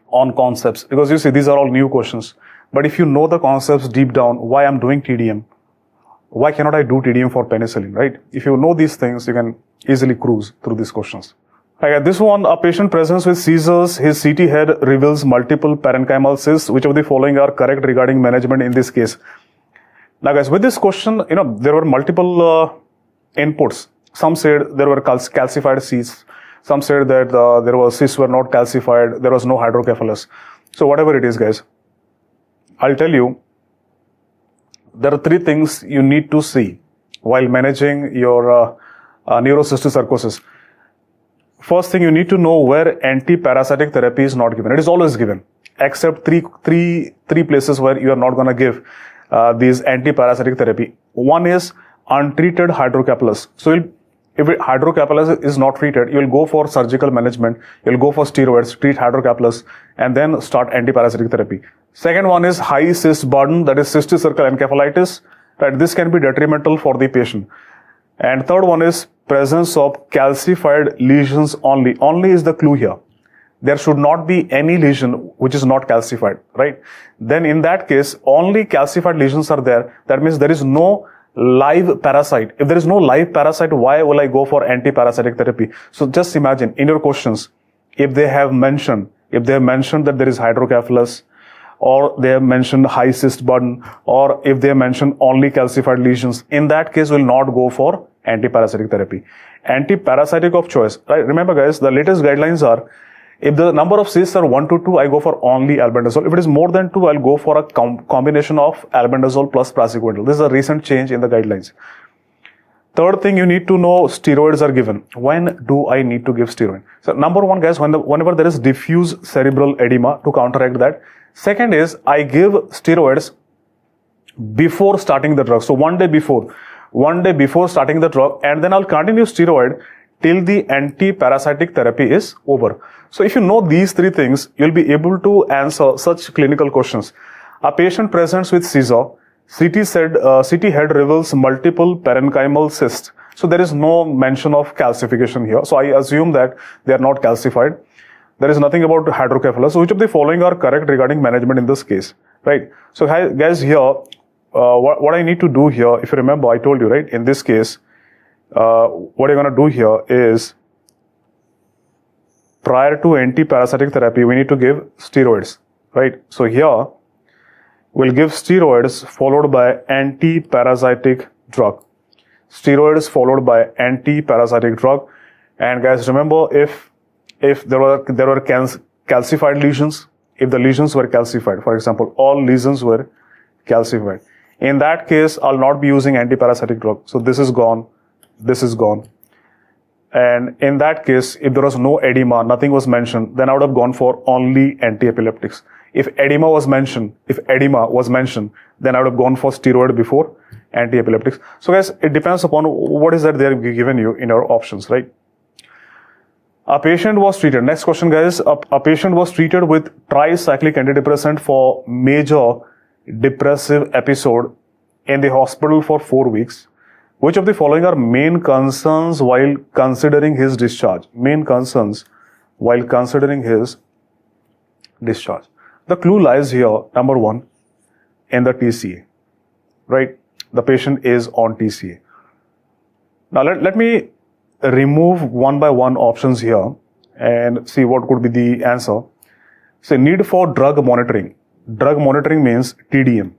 on concepts, because you see, these are all new questions. But if you know the concepts deep down, why I'm doing TDM, why cannot I do TDM for penicillin, right? If you know these things, you can easily cruise through these questions. Okay, this one, a patient presents with seizures, his CT head reveals multiple parenchymal cysts. Which of the following are correct regarding management in this case? Now guys, with this question, there were multiple inputs. Some said there were calcified cysts. Some said that there was cysts were not calcified. There was no hydrocephalus. So whatever it is, guys, I'll tell you, there are three things you need to see while managing your neurocysticercosis. First thing, you need to know where anti-parasitic therapy is not given. It is always given, except three places where you are not going to give these anti-parasitic therapy. One is untreated hydrocephalus. So if hydrocephalus is not treated, you will go for surgical management, you will go for steroids, treat hydrocephalus, and then start antiparasitic therapy. Second one is high cyst burden, that is cysticercal encephalitis. Right? This can be detrimental for the patient. And third one is presence of calcified lesions only. Only is the clue here. There should not be any lesion which is not calcified, right? Then in that case, only calcified lesions are there. That means there is no live parasite. If there is no live parasite, why will I go for anti-parasitic therapy? So just imagine in your questions, if they have mentioned that there is hydrocephalus, or they have mentioned high cyst burden, or if they mention only calcified lesions, in that case will not go for antiparasitic therapy. Antiparasitic of choice, right? Remember guys, the latest guidelines are, if the number of cysts are 1 to 2, I go for only albendazole. If it is more than 2, I'll go for a combination of albendazole plus praziquantel. This is a recent change in the guidelines. Third thing you need to know, steroids are given. When do I need to give steroid? So number one, guys, whenever there is diffuse cerebral edema, to counteract that. Second is, I give steroids before starting the drug. So one day before starting the drug, and then I'll continue steroid till the anti-parasitic therapy is over. So if you know these three things, you'll be able to answer such clinical questions. A patient presents with seizure, CT head reveals multiple parenchymal cysts. So there is no mention of calcification here. So I assume that they are not calcified. There is nothing about hydrocephalus. So which of the following are correct regarding management in this case, right? So guys, here, what I need to do here, if you remember, I told you, right? In this case, what you're going to do here is, prior to anti-parasitic therapy, we need to give steroids, right? So here, we'll give steroids followed by anti-parasitic drug. Steroids followed by anti-parasitic drug. And guys, remember, if there were calcified lesions, if the lesions were calcified, for example, all lesions were calcified, in that case, I'll not be using anti-parasitic drug. So this is gone. This is gone. And in that case, if there was no edema, nothing was mentioned, then I would have gone for only anti-epileptics. If edema was mentioned, then I would have gone for steroid before anti-epileptics. So guys, it depends upon what is that they are given you in your options, right? A patient was treated. Next question, guys. A patient was treated with tricyclic antidepressant for major depressive episode in the hospital for 4 weeks. Which of the following are main concerns while considering his discharge? Main concerns while considering his discharge. The clue lies here, number one, in the TCA, right? The patient is on TCA. Now let me remove one by one options here and see what could be the answer. Say need for drug monitoring. Drug monitoring means TDM,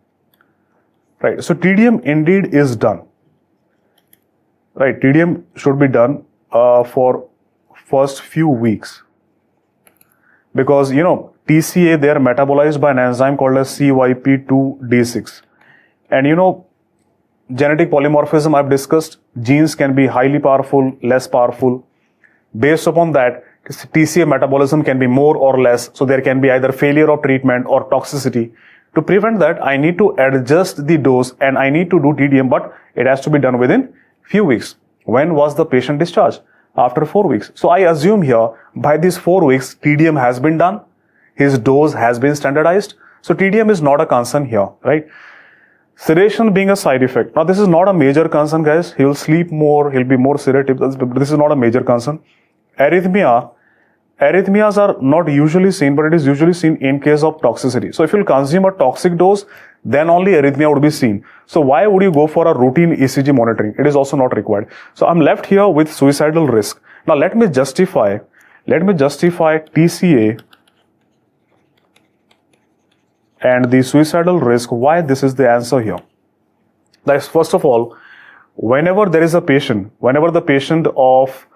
right? So TDM indeed is done, right? TDM should be done for first few weeks, because TCA, they are metabolized by an enzyme called as CYP2D6, and genetic polymorphism I've discussed. Genes can be highly powerful, less powerful. Based upon that, TCA metabolism can be more or less. So there can be either failure of treatment or toxicity. To prevent that, I need to adjust the dose and I need to do TDM, but it has to be done within few weeks. When was the patient discharged? After 4 weeks. So I assume here, by these 4 weeks, TDM has been done. His dose has been standardized. So TDM is not a concern here, right? Sedation being a side effect. Now, this is not a major concern, guys. He'll sleep more, he'll be more sedative. This is not a major concern. Arrhythmias are not usually seen, but it is usually seen in case of toxicity. So if you'll consume a toxic dose, then only arrhythmia would be seen. So why would you go for a routine ECG monitoring? It is also not required. So I'm left here with suicidal risk. Now let me justify TCA and the suicidal risk, why this is the answer here. That is, first of all, whenever there is a patient, whenever the patient of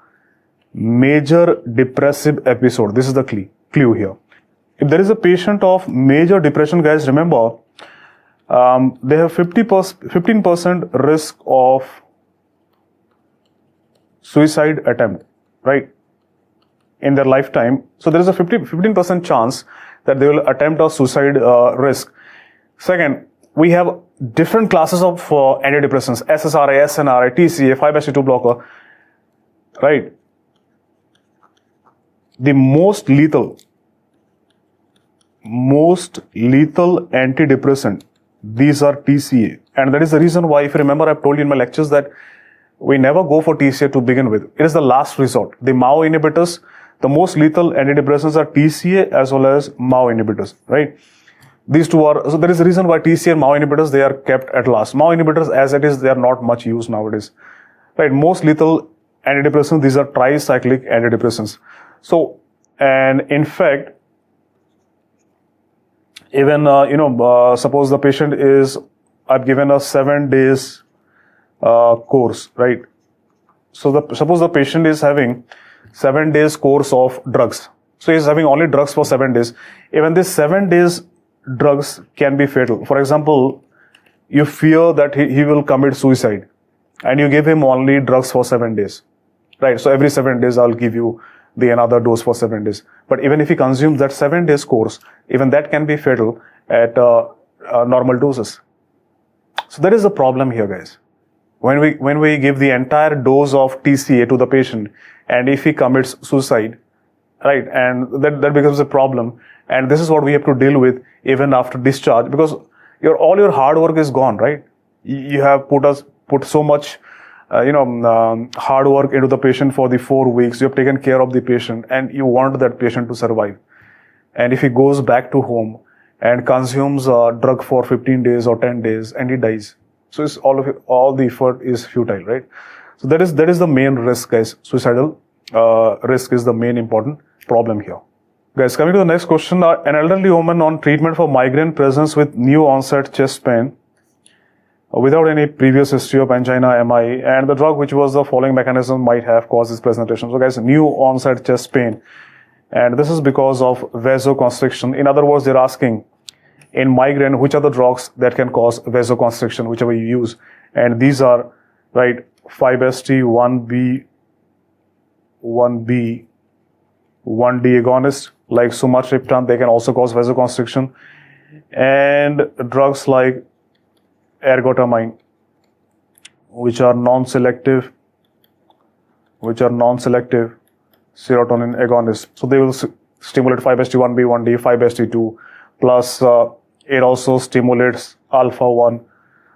major depressive episode, this is the clue here. If there is a patient of major depression, guys, remember, they have 15% risk of suicide attempt, right, in their lifetime. So there is a 15% chance that they will attempt a suicide risk. Second, we have different classes of antidepressants, SSRI, SNRI, TCA, 5-HT2 blocker, right? The most lethal antidepressant, these are TCA. And that is the reason why, if you remember, I've told you in my lectures that we never go for TCA to begin with. It is the last resort. The MAO inhibitors, the most lethal antidepressants are TCA as well as MAO inhibitors, right? These two are, so there is a reason why TCA and MAO inhibitors, they are kept at last. MAO inhibitors, as it is, they are not much used nowadays, right? Most lethal antidepressants, these are tricyclic antidepressants. So, and in fact, even, suppose the patient is, I've given a 7 days course, right? So suppose the patient is having 7 days course of drugs. So he's having only drugs for 7 days. Even this 7 days drugs can be fatal. For example, you fear that he will commit suicide and you give him only drugs for 7 days, right? So every 7 days I'll give you the another dose for 7 days. But even if he consumes that 7 days course, even that can be fatal at normal doses. So that is the problem here, guys. When we give the entire dose of TCA to the patient, and if he commits suicide, right, and that becomes a problem. And this is what we have to deal with even after discharge, because all your hard work is gone, right? You have put so much, hard work into the patient for the 4 weeks. You have taken care of the patient, and you want that patient to survive. And if he goes back to home and consumes a drug for 15 days or 10 days, and he dies, so it's all the effort is futile, right? So that is the main risk, guys. Suicidal risk is the main important problem here. Guys, coming to the next question, an elderly woman on treatment for migraine presents with new onset chest pain without any previous history of angina, MI, and the drug which was the following mechanism might have caused this presentation. So guys, new onset chest pain, and this is because of vasoconstriction. In other words, they're asking, in migraine, which are the drugs that can cause vasoconstriction, whichever you use. And these are, right, 5-HT, 1B, 1D agonist, like sumatriptan, they can also cause vasoconstriction. And drugs like ergotamine, which are non-selective serotonin agonists. So they will stimulate 5-HT1B, 1D, 5-HT2, plus it also stimulates alpha-1.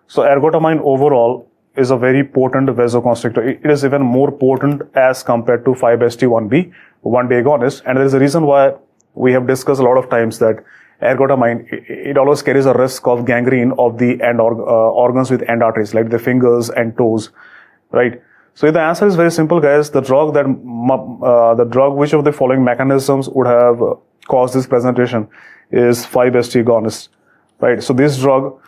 So ergotamine overall is a very potent vasoconstrictor. It is even more potent as compared to 5-HT1B, 1D agonist. And there is a reason why we have discussed a lot of times that ergotamine, it always carries a risk of gangrene of the end organs with end arteries, like the fingers and toes, right? So the answer is very simple, guys. The drug which of the following mechanisms would have caused this presentation is 5-HT agonist, right? So this drug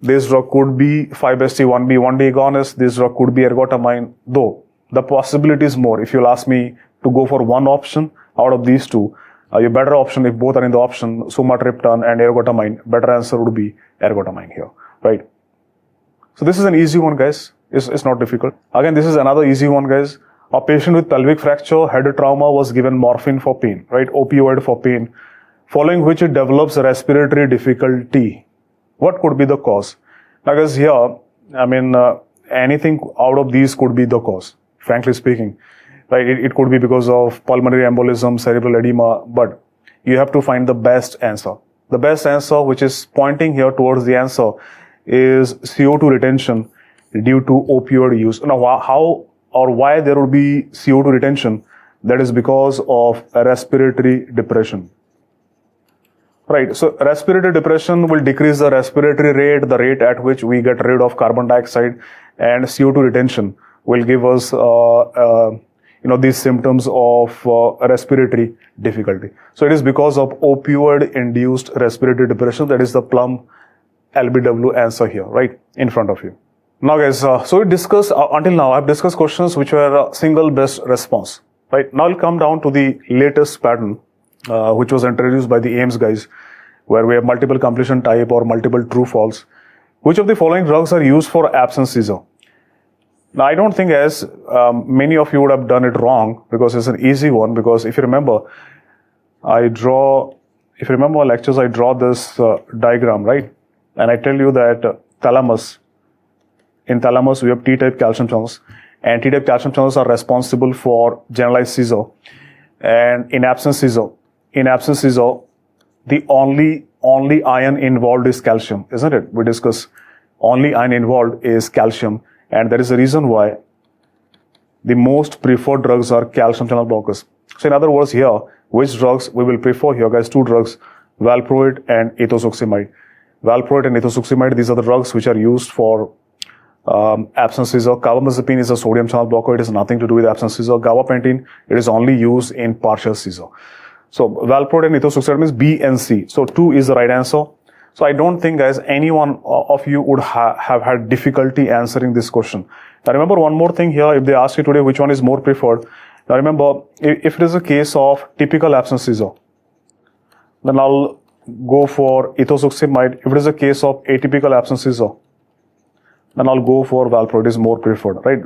could be 5-HT1B, 1D agonist. This drug could be ergotamine, though the possibility is more. If you'll ask me to go for one option out of these two, your better option, if both are in the option, sumatriptan and ergotamine, better answer would be ergotamine here, right? So this is an easy one, guys. It's not difficult. Again, this is another easy one, guys. A patient with pelvic fracture, head trauma was given morphine for pain, right? Opioid for pain, following which it develops respiratory difficulty. What could be the cause? Now, guys, here, anything out of these could be the cause, frankly speaking, right? It could be because of pulmonary embolism, cerebral edema, but you have to find the best answer. The best answer, which is pointing here towards the answer, is CO2 retention due to opioid use. Now, how or why there would be CO2 retention? That is because of a respiratory depression. Right, so respiratory depression will decrease the respiratory rate, the rate at which we get rid of carbon dioxide, and CO2 retention will give us, these symptoms of respiratory difficulty. So it is because of opioid-induced respiratory depression. That is the plum LBW answer here, right, in front of you. Now, guys, so we discussed, until now, I've discussed questions which were a single best response, right? Now I'll come down to the latest pattern, which was introduced by the AIMS guys, where we have multiple completion type or multiple true false. Which of the following drugs are used for absence seizure? Now, I don't think as many of you would have done it wrong, because it's an easy one. Because if you remember, my lectures, I draw this diagram, right? And I tell you that in thalamus, we have T-type calcium channels, and T-type calcium channels are responsible for generalized seizure. And in absence seizure, the only ion involved is calcium, isn't it? We discuss only ion involved is calcium, and that is the reason why the most preferred drugs are calcium channel blockers. So in other words here, which drugs we will prefer here, guys? Two drugs, valproate and ethosuximide. Valproate and ethosuximide, these are the drugs which are used for absence seizure. Carbamazepine is a sodium channel blocker. It has nothing to do with absence seizure. Gabapentin, it is only used in partial seizure. So valproate and ethosuximide means B and C. So 2 is the right answer. So I don't think, guys, any one of you would have had difficulty answering this question. Now remember one more thing here. If they ask you today which one is more preferred, now remember, if it is a case of typical absence seizure, then I'll go for ethosuximide. If it is a case of atypical absence seizure, then I'll go for valproate. It is more preferred, right?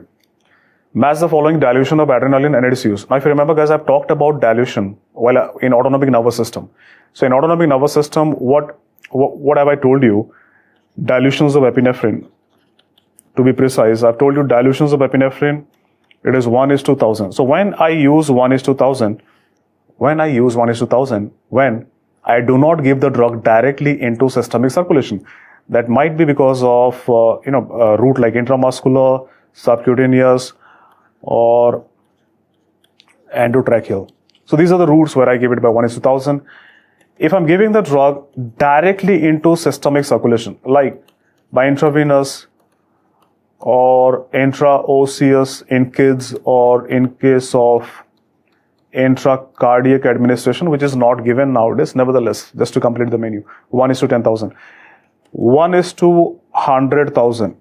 Match the following dilution of adrenaline and its use. Now, if you remember, guys, I've talked about dilution while in autonomic nervous system. So in autonomic nervous system, what have I told you? Dilutions of epinephrine. To be precise, I've told you dilutions of epinephrine, it is 1:1000. So when I use 1:1000, when I do not give the drug directly into systemic circulation, that might be because of a route like intramuscular, subcutaneous, or endotracheal. So these are the routes where I give it by 1:1000. If I'm giving the drug directly into systemic circulation, like by intravenous or intraosseous in kids, or in case of intracardiac administration, which is not given nowadays, nevertheless, just to complete the menu, 1:10,000. 1:100,000.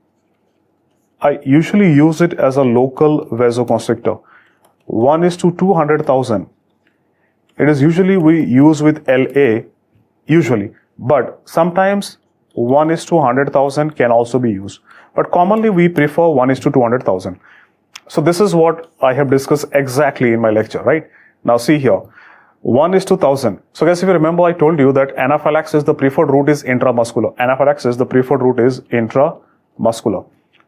I usually use it as a local vasoconstrictor. 1:200,000. It is usually we use with LA, usually, but sometimes 1:100,000 can also be used. But commonly we prefer 1:200,000. So this is what I have discussed exactly in my lecture, right? Now see here, 1 is to 1000. So guys, if you remember, I told you that anaphylaxis, the preferred route is intramuscular. Anaphylaxis, the preferred route is intramuscular.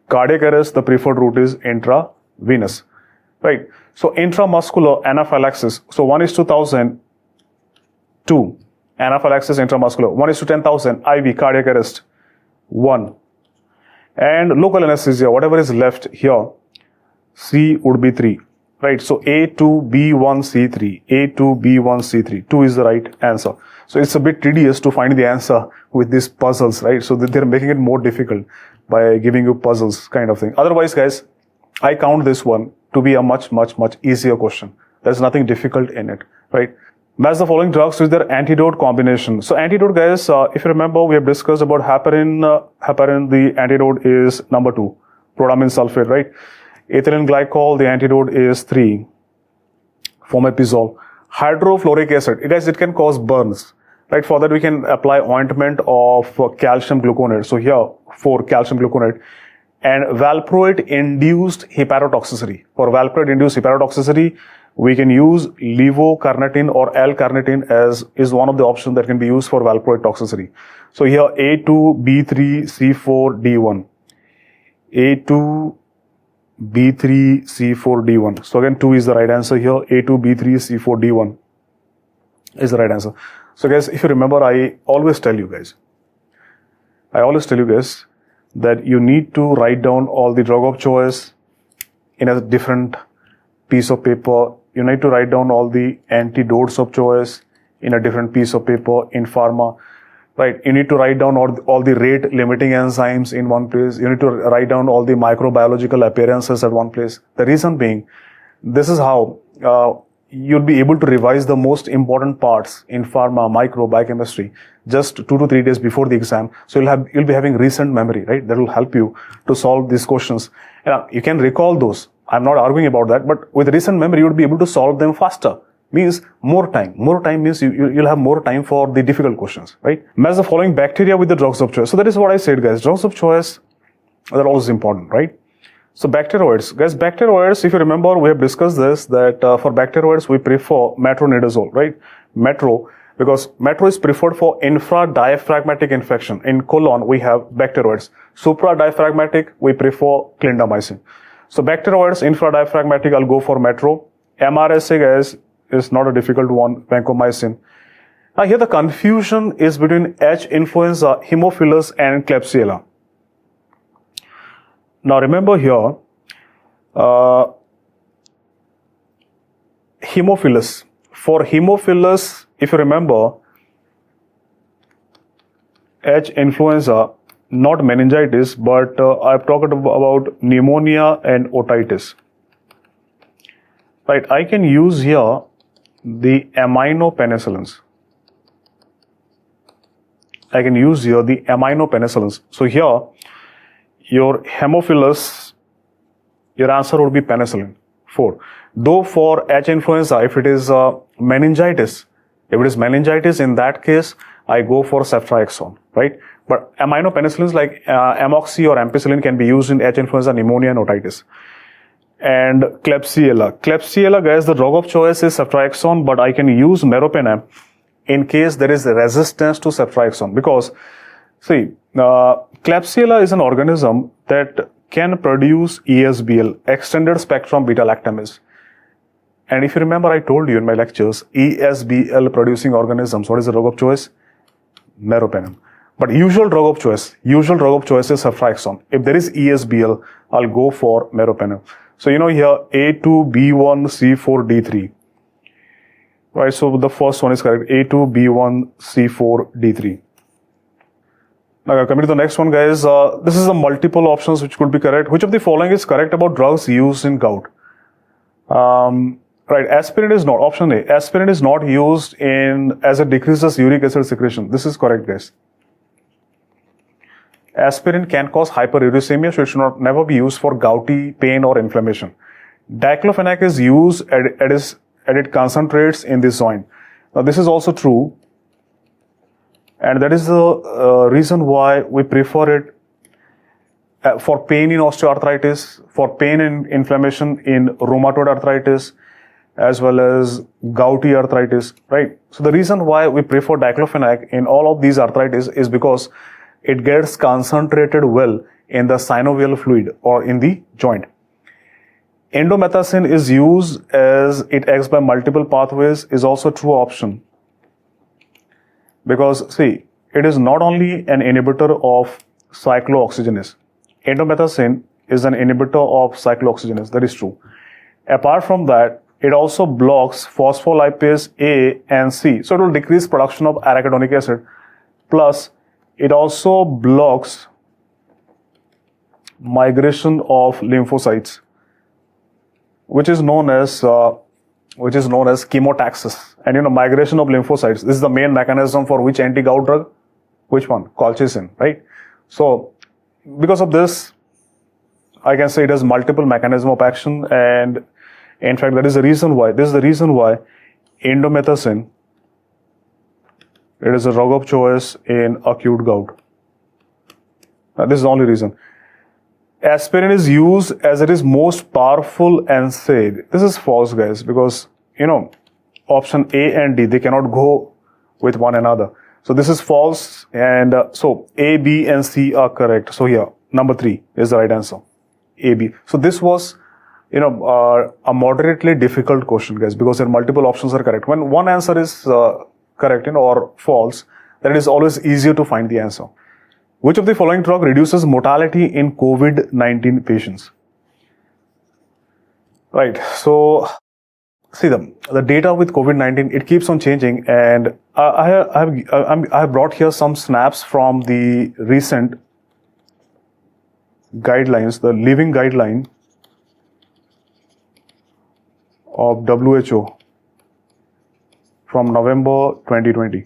Cardiac arrest, the preferred route is intravenous. Right? So intramuscular anaphylaxis. So 1 is to 1000, 2. Anaphylaxis intramuscular. 1 is to 10,000, IV, cardiac arrest, 1. And local anesthesia, whatever is left here, C would be 3. Right, so A2B1C3, A2B1C3, 2 is the right answer. So it's a bit tedious to find the answer with these puzzles, right? So they're making it more difficult by giving you puzzles kind of thing. Otherwise, guys, I count this one to be a much easier question. There's nothing difficult in it, right? Match the following drugs with their antidote combination. So antidote, guys, if you remember, we have discussed about heparin. Heparin, the antidote is number 2, protamine sulfate, right? Ethylene glycol, the antidote is 3, fomepizole. Hydrofluoric acid, guys, it can cause burns, right? For that, we can apply ointment of calcium gluconate. So here, 4, calcium gluconate. And valproate-induced hepatotoxicity. For valproate-induced hepatotoxicity, we can use levocarnitine or L-carnitine as is one of the options that can be used for valproate toxicity. So here, A2B3C4D1. A2B3C4D1. So again, 2 is the right answer here. A2B3C4D1 is the right answer. So guys, if you remember, I always tell you guys that you need to write down all the drug of choice in a different piece of paper. You need to write down all the antidotes of choice in a different piece of paper in pharma. Right, you need to write down all the rate limiting enzymes in one place. You need to write down all the microbiological appearances at one place. The reason being, this is how you'll be able to revise the most important parts in pharma, micro, biochemistry just 2 to 3 days before the exam. So you'll be having recent memory, right? That will help you to solve these questions. You can recall those. I'm not arguing about that, but with recent memory, you'll be able to solve them faster. Means more time. More time means you'll have more time for the difficult questions, right? Match the following bacteria with the drugs of choice. So that is what I said, guys. Drugs of choice, they're always important, right? So bacteroids. Guys, bacteroids, if you remember, we have discussed this, that for bacteroids, we prefer metronidazole, right? Metro, because metro is preferred for infradiaphragmatic infection. In colon, we have bacteroids. Supradiaphragmatic, we prefer clindamycin. So bacteroids, infradiaphragmatic, I'll go for metro. MRSA, guys, is not a difficult one, vancomycin. Now here the confusion is between H. influenza, Haemophilus and Klebsiella. Now remember here, Haemophilus. For Haemophilus, if you remember, H. influenza, not meningitis, but I've talked about pneumonia and otitis. Right, I can use here the aminopenicillins. I can use here the aminopenicillins. So here, your Haemophilus, your answer would be penicillin, 4. Though for H. influenza, if it is meningitis, in that case, I go for ceftriaxone, right? But aminopenicillins like amoxi or ampicillin can be used in H. influenza, pneumonia, and otitis. And Klebsiella. Klebsiella, guys, the drug of choice is ceftriaxone, but I can use meropenem in case there is resistance to ceftriaxone. Because, see, Klebsiella is an organism that can produce ESBL, extended spectrum beta-lactamase. And if you remember, I told you in my lectures, ESBL producing organisms, what is the drug of choice? Meropenem. But usual drug of choice is ceftriaxone. If there is ESBL, I'll go for meropenem. So, you know, here A2B1C4D3. Right, so the first one is correct. A2B1C4D3. Now, coming to the next one, guys. This is the multiple options which could be correct. Which of the following is correct about drugs used in gout? Right, aspirin is not. Option A. Aspirin is not used as it decreases uric acid secretion. This is correct, guys. Aspirin can cause hyperuricemia, so it should never be used for gouty pain or inflammation. Diclofenac is used at its concentrates in this joint. Now, this is also true, and that is the reason why we prefer it for pain in osteoarthritis, for pain and inflammation in rheumatoid arthritis, as well as gouty arthritis, right? So the reason why we prefer diclofenac in all of these arthritis is because it gets concentrated well in the synovial fluid or in the joint. Indomethacin is used as it acts by multiple pathways is also a true option. Because see, it is not only an inhibitor of cyclooxygenase. Indomethacin is an inhibitor of cyclooxygenase, that is true. Apart from that, it also blocks phospholipase A and C. So it will decrease production of arachidonic acid. Plus, it also blocks migration of lymphocytes, which is known as chemotaxis. And migration of lymphocytes. This is the main mechanism for which anti-gout drug? Which one? Colchicine, right? So, because of this, I can say it has multiple mechanism of action, and in fact, that is the reason why. This is the reason why indomethacin, it is a drug of choice in acute gout. This is the only reason. Aspirin is used as it is most powerful NSAID. This is false, guys, because option A and D, they cannot go with one another. So this is false, and so A, B, and C are correct. So here, number 3 is the right answer. A, B. So this was a moderately difficult question, guys, because there multiple options are correct. When one answer is correct or false, then it is always easier to find the answer. Which of the following drug reduces mortality in COVID-19 patients? Right. So see the data with COVID-19, it keeps on changing, and I have brought here some snaps from the recent guidelines, the living guideline of WHO from November 2020.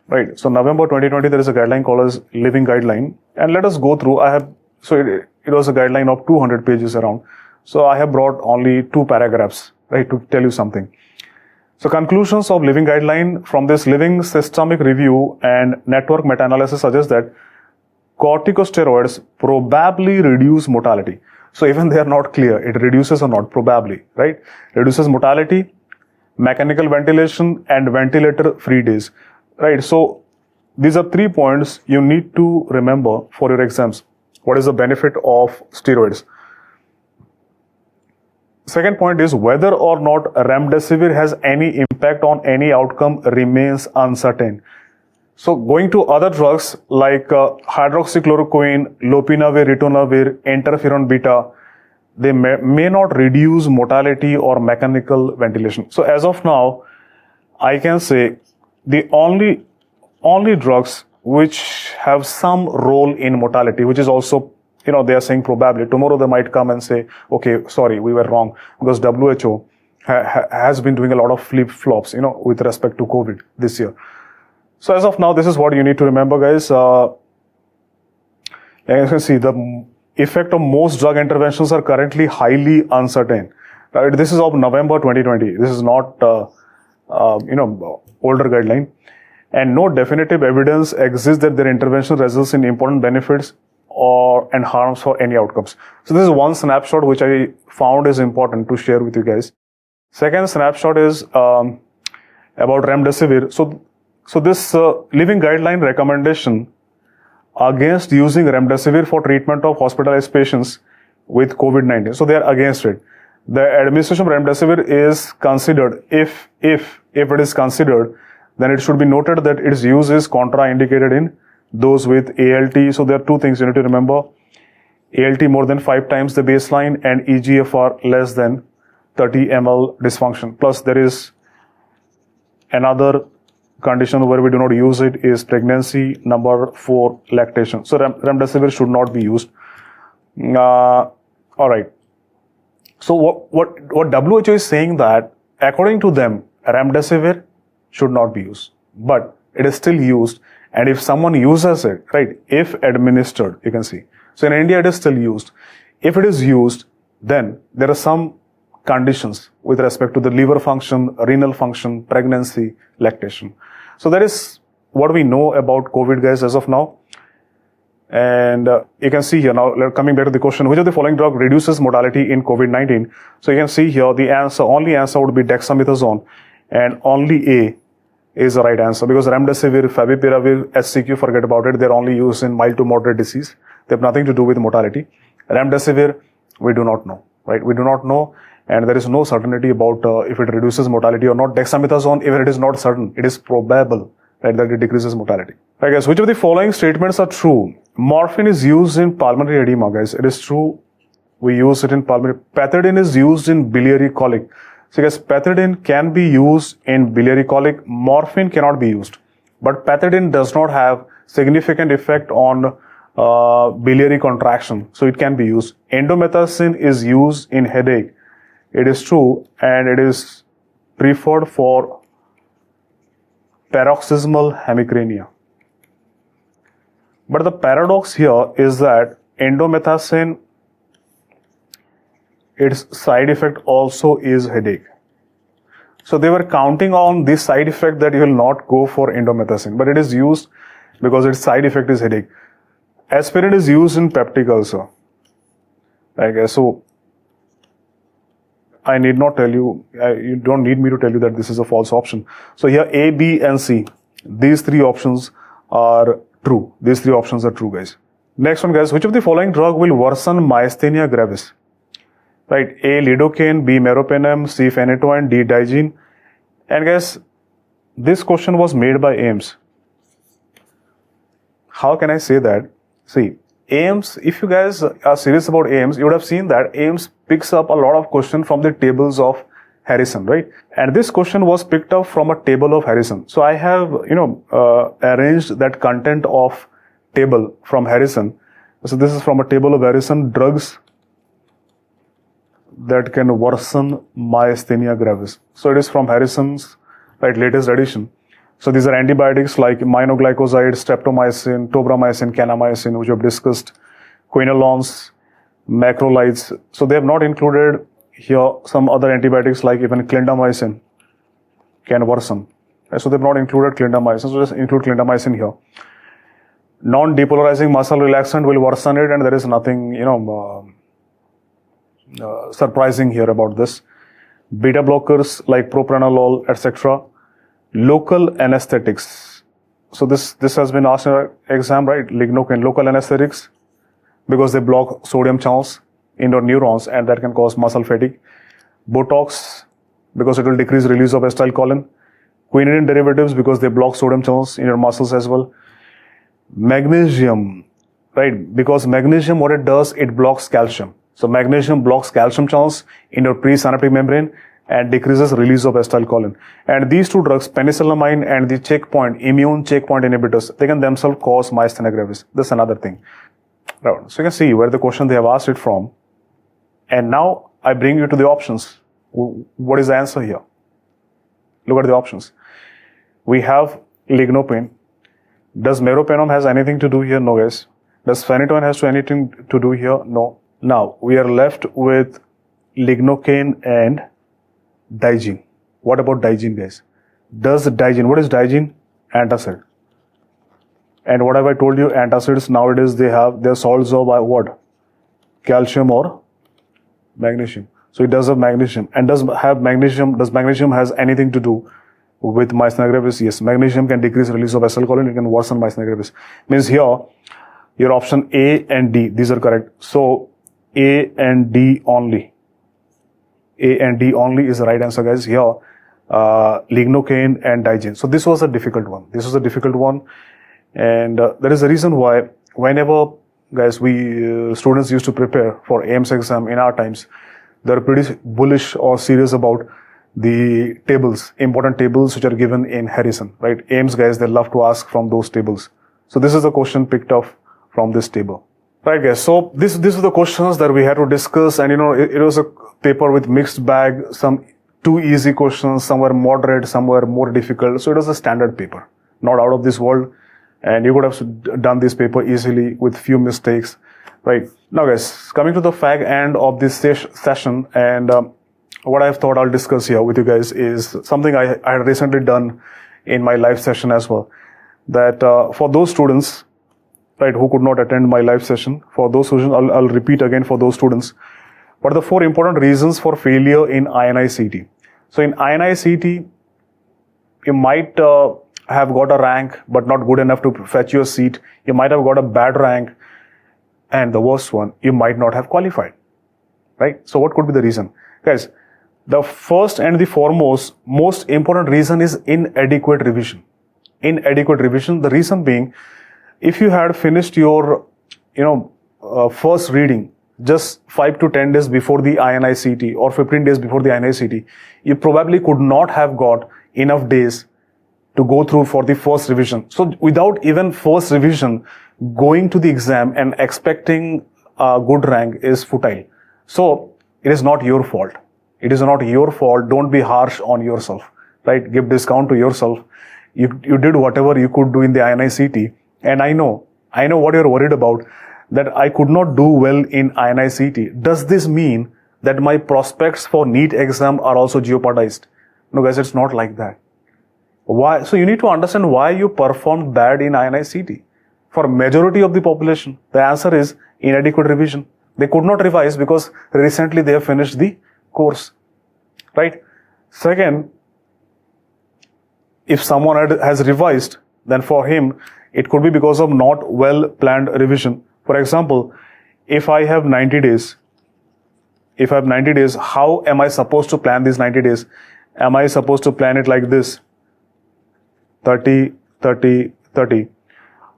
Right. So November 2020, there is a guideline called as living guideline, and let us go through. It was a guideline of 200 pages around. So I have brought only 2 paragraphs, right, to tell you something. So conclusions of living guideline from this living systemic review and network meta-analysis suggest that corticosteroids probably reduce mortality. So even they are not clear, it reduces or not, probably, right? Reduces mortality, mechanical ventilation, and ventilator-free days, right? So these are 3 points you need to remember for your exams. What is the benefit of steroids? Second point is whether or not remdesivir has any impact on any outcome remains uncertain. So going to other drugs like hydroxychloroquine, lopinavir, ritonavir, interferon beta, they may not reduce mortality or mechanical ventilation. So as of now, I can say the only drugs which have some role in mortality, which is also, they are saying probably. Tomorrow they might come and say, okay, sorry, we were wrong, because WHO has been doing a lot of flip-flops, with respect to COVID this year. So as of now, this is what you need to remember, guys. As you can see, the effect of most drug interventions are currently highly uncertain. Right? This is of November 2020. This is not, older guideline. And no definitive evidence exists that their intervention results in important benefits and harms for any outcomes. So this is one snapshot which I found is important to share with you guys. Second snapshot is about remdesivir. So this living guideline recommendation against using remdesivir for treatment of hospitalized patients with COVID-19. So they are against it. The administration of remdesivir is considered, if it is considered, then it should be noted that its use is contraindicated in those with ALT. So there are 2 things you need to remember. ALT more than 5 times the baseline and EGFR less than 30 ml dysfunction. Plus there is another condition where we do not use it is pregnancy. Number 4, lactation. So remdesivir should not be used. All right. So what WHO is saying that according to them, remdesivir should not be used, but it is still used. And if someone uses it, right, if administered, you can see. So in India, it is still used. If it is used, then there are some conditions with respect to the liver function, renal function, pregnancy, lactation. So that is what we know about COVID, guys, as of now. And you can see here now, coming back to the question, which of the following drug reduces mortality in COVID-19? So you can see here the only answer would be dexamethasone, and only A is the right answer, because remdesivir, favipiravir, SCQ, forget about it. They're only used in mild to moderate disease. They have nothing to do with mortality. Remdesivir, we do not know, right? We do not know, and there is no certainty about if it reduces mortality or not. Dexamethasone, even it is not certain, it is probable, right, that it decreases mortality. Right, guys, which of the following statements are true? Morphine is used in pulmonary edema, guys. It is true. We use it in pulmonary. Pethidine is used in biliary colic. So, guys, pethidine can be used in biliary colic. Morphine cannot be used. But pethidine does not have significant effect on biliary contraction. So, it can be used. Indomethacin is used in headache. It is true, and it is preferred for paroxysmal hemicrania. But the paradox here is that indomethacin, its side effect also is headache. So they were counting on this side effect that you will not go for indomethacin, but it is used because its side effect is headache. Aspirin is used in peptic ulcer. Okay, so I need not tell you, you don't need me to tell you that this is a false option. So here A, B and C, these three options are true. These three options are true, guys. Next one, guys, which of the following drug will worsen myasthenia gravis? Right, A, lidocaine, B, meropenem, C, phenytoin, D, digene. And guys, this question was made by AIIMS. How can I say that? See, AIIMS, if you guys are serious about AIIMS, you would have seen that AIIMS picks up a lot of questions from the tables of Harrison, right? And this question was picked up from a table of Harrison. So I have, arranged that content of table from Harrison. So this is from a table of Harrison, drugs that can worsen myasthenia gravis. So it is from Harrison's, right, latest edition. So these are antibiotics like minoglycoside, streptomycin, tobramycin, kanamycin, which we have discussed, quinolones, macrolides. So they have not included here some other antibiotics like even clindamycin can worsen. So they have not included clindamycin, so just include clindamycin here. Non-depolarizing muscle relaxant will worsen it, and there is nothing, surprising here about this. Beta blockers like propranolol, etc. Local anesthetics. So this has been asked in an exam, right? Lignocaine, local anesthetics, because they block sodium channels in your neurons, and that can cause muscle fatigue. Botox, because it will decrease release of acetylcholine. Quinine derivatives, because they block sodium channels in your muscles as well. Magnesium, right? Because magnesium, what it does, it blocks calcium. So magnesium blocks calcium channels in your presynaptic membrane and decreases release of acetylcholine. And these two drugs, penicillamine and the immune checkpoint inhibitors, they can themselves cause myasthenia gravis. That's another thing. Right. So you can see where the question they have asked it from. And now I bring you to the options. What is the answer here? Look at the options. We have lignocaine. Does meropenem has anything to do here? No, guys. Does phenytoin has anything to do here? No. Now we are left with lignocaine and digene. What about digene, guys? What is digene? Antacid. And what have I told you? Antacids nowadays, they have their salts of what? Calcium or magnesium. So it does have magnesium. And does magnesium has anything to do with myasthenia gravis? Yes. Magnesium can decrease release of acetylcholine. It can worsen myasthenia gravis. Means here, your option A and D, these are correct. So A and D only. A and D only is the right answer, guys. Here, lignocaine and digene. So this was a difficult one. And there is a reason why whenever, guys, we students used to prepare for AIIMS exam in our times, they're pretty bullish or serious about the tables, important tables which are given in Harrison, right? AIIMS guys, they love to ask from those tables. So this is the question picked up from this table. Right, guys, so this is the questions that we had to discuss, and it was a paper with mixed bag, some too easy questions, some were moderate, some were more difficult. So it was a standard paper, not out of this world, and you could have done this paper easily with few mistakes, right? Now, guys, coming to the fag end of this session, and what I've thought I'll discuss here with you guys is something I had recently done in my live session as well, that for those students right, who could not attend my live session. For those students, I'll repeat again for those students. What are the 4 important reasons for failure in INI-CET? So in INI-CET, you might have got a rank, but not good enough to fetch your seat. You might have got a bad rank, and the worst one, you might not have qualified, right? So what could be the reason? Guys, the first and the foremost, most important reason is inadequate revision. Inadequate revision, the reason being, if you had finished your, first reading just 5 to 10 days before the INI-CET or 15 days before the INI-CET, you probably could not have got enough days to go through for the first revision. So without even first revision, going to the exam and expecting a good rank is futile. So it is not your fault. It is not your fault. Don't be harsh on yourself, right? Give discount to yourself. You did whatever you could do in the INI-CET. And I know what you're worried about, that I could not do well in INI-CET. Does this mean that my prospects for NEET exam are also jeopardized? No guys, it's not like that. Why? So you need to understand why you performed bad in INI-CET. For majority of the population, the answer is inadequate revision. They could not revise because recently they have finished the course, right? Second, if someone has revised, then for him, it could be because of not well planned revision. For example, if I have 90 days, how am I supposed to plan these 90 days? Am I supposed to plan it like this? 30, 30, 30.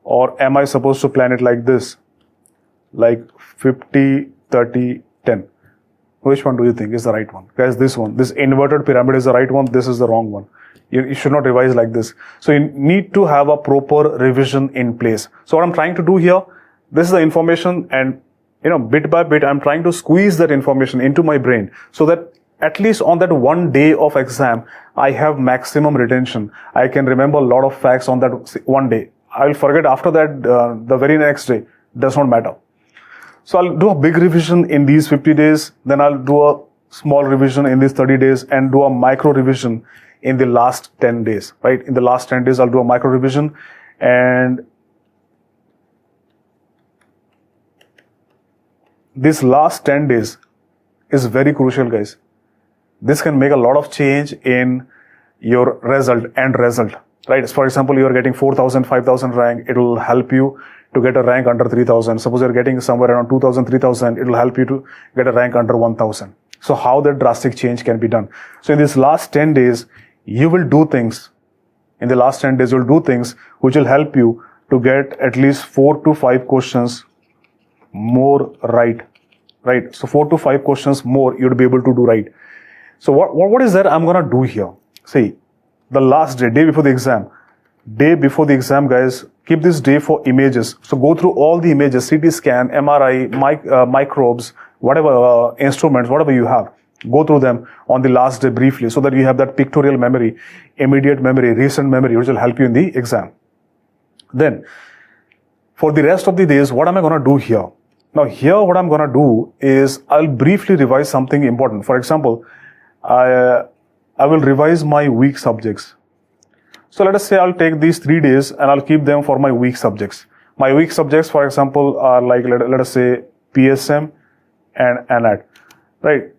Or am I supposed to plan it like this? Like 50, 30, 10. Which one do you think is the right one? Guys, this one. This inverted pyramid is the right one. This is the wrong one. You should not revise like this. So you need to have a proper revision in place. So what I'm trying to do here, this is the information, and bit by bit, I'm trying to squeeze that information into my brain so that at least on that one day of exam, I have maximum retention. I can remember a lot of facts on that one day. I'll forget after that the very next day. Does not matter. So I'll do a big revision in these 50 days. Then I'll do a small revision in these 30 days and do a micro revision in the last 10 days, right? In the last 10 days, I'll do a micro revision, and this last 10 days is very crucial, guys. This can make a lot of change in your end result, right? For example, you are getting 4,000, 5,000 rank. It will help you to get a rank under 3,000. Suppose you're getting somewhere around 2,000, 3,000. It will help you to get a rank under 1,000. So how that drastic change can be done? So in these last 10 days, you will do things. In the last 10 days, you'll do things which will help you to get at least 4 to 5 questions more right? So 4 to 5 questions more you'll be able to do right. So what is that I'm going to do here? See, the last day before the exam. Day before the exam, guys, keep this day for images. So go through all the images, CT scan, MRI, microbes, whatever instruments, whatever you have. Go through them on the last day briefly so that you have that pictorial memory, immediate memory, recent memory, which will help you in the exam. Then, for the rest of the days, what am I going to do here? Now, here what I'm going to do is I'll briefly revise something important. For example, I will revise my weak subjects. So let us say I'll take these 3 days and I'll keep them for my weak subjects. My weak subjects, for example, are like, let us say PSM and ANAT, right?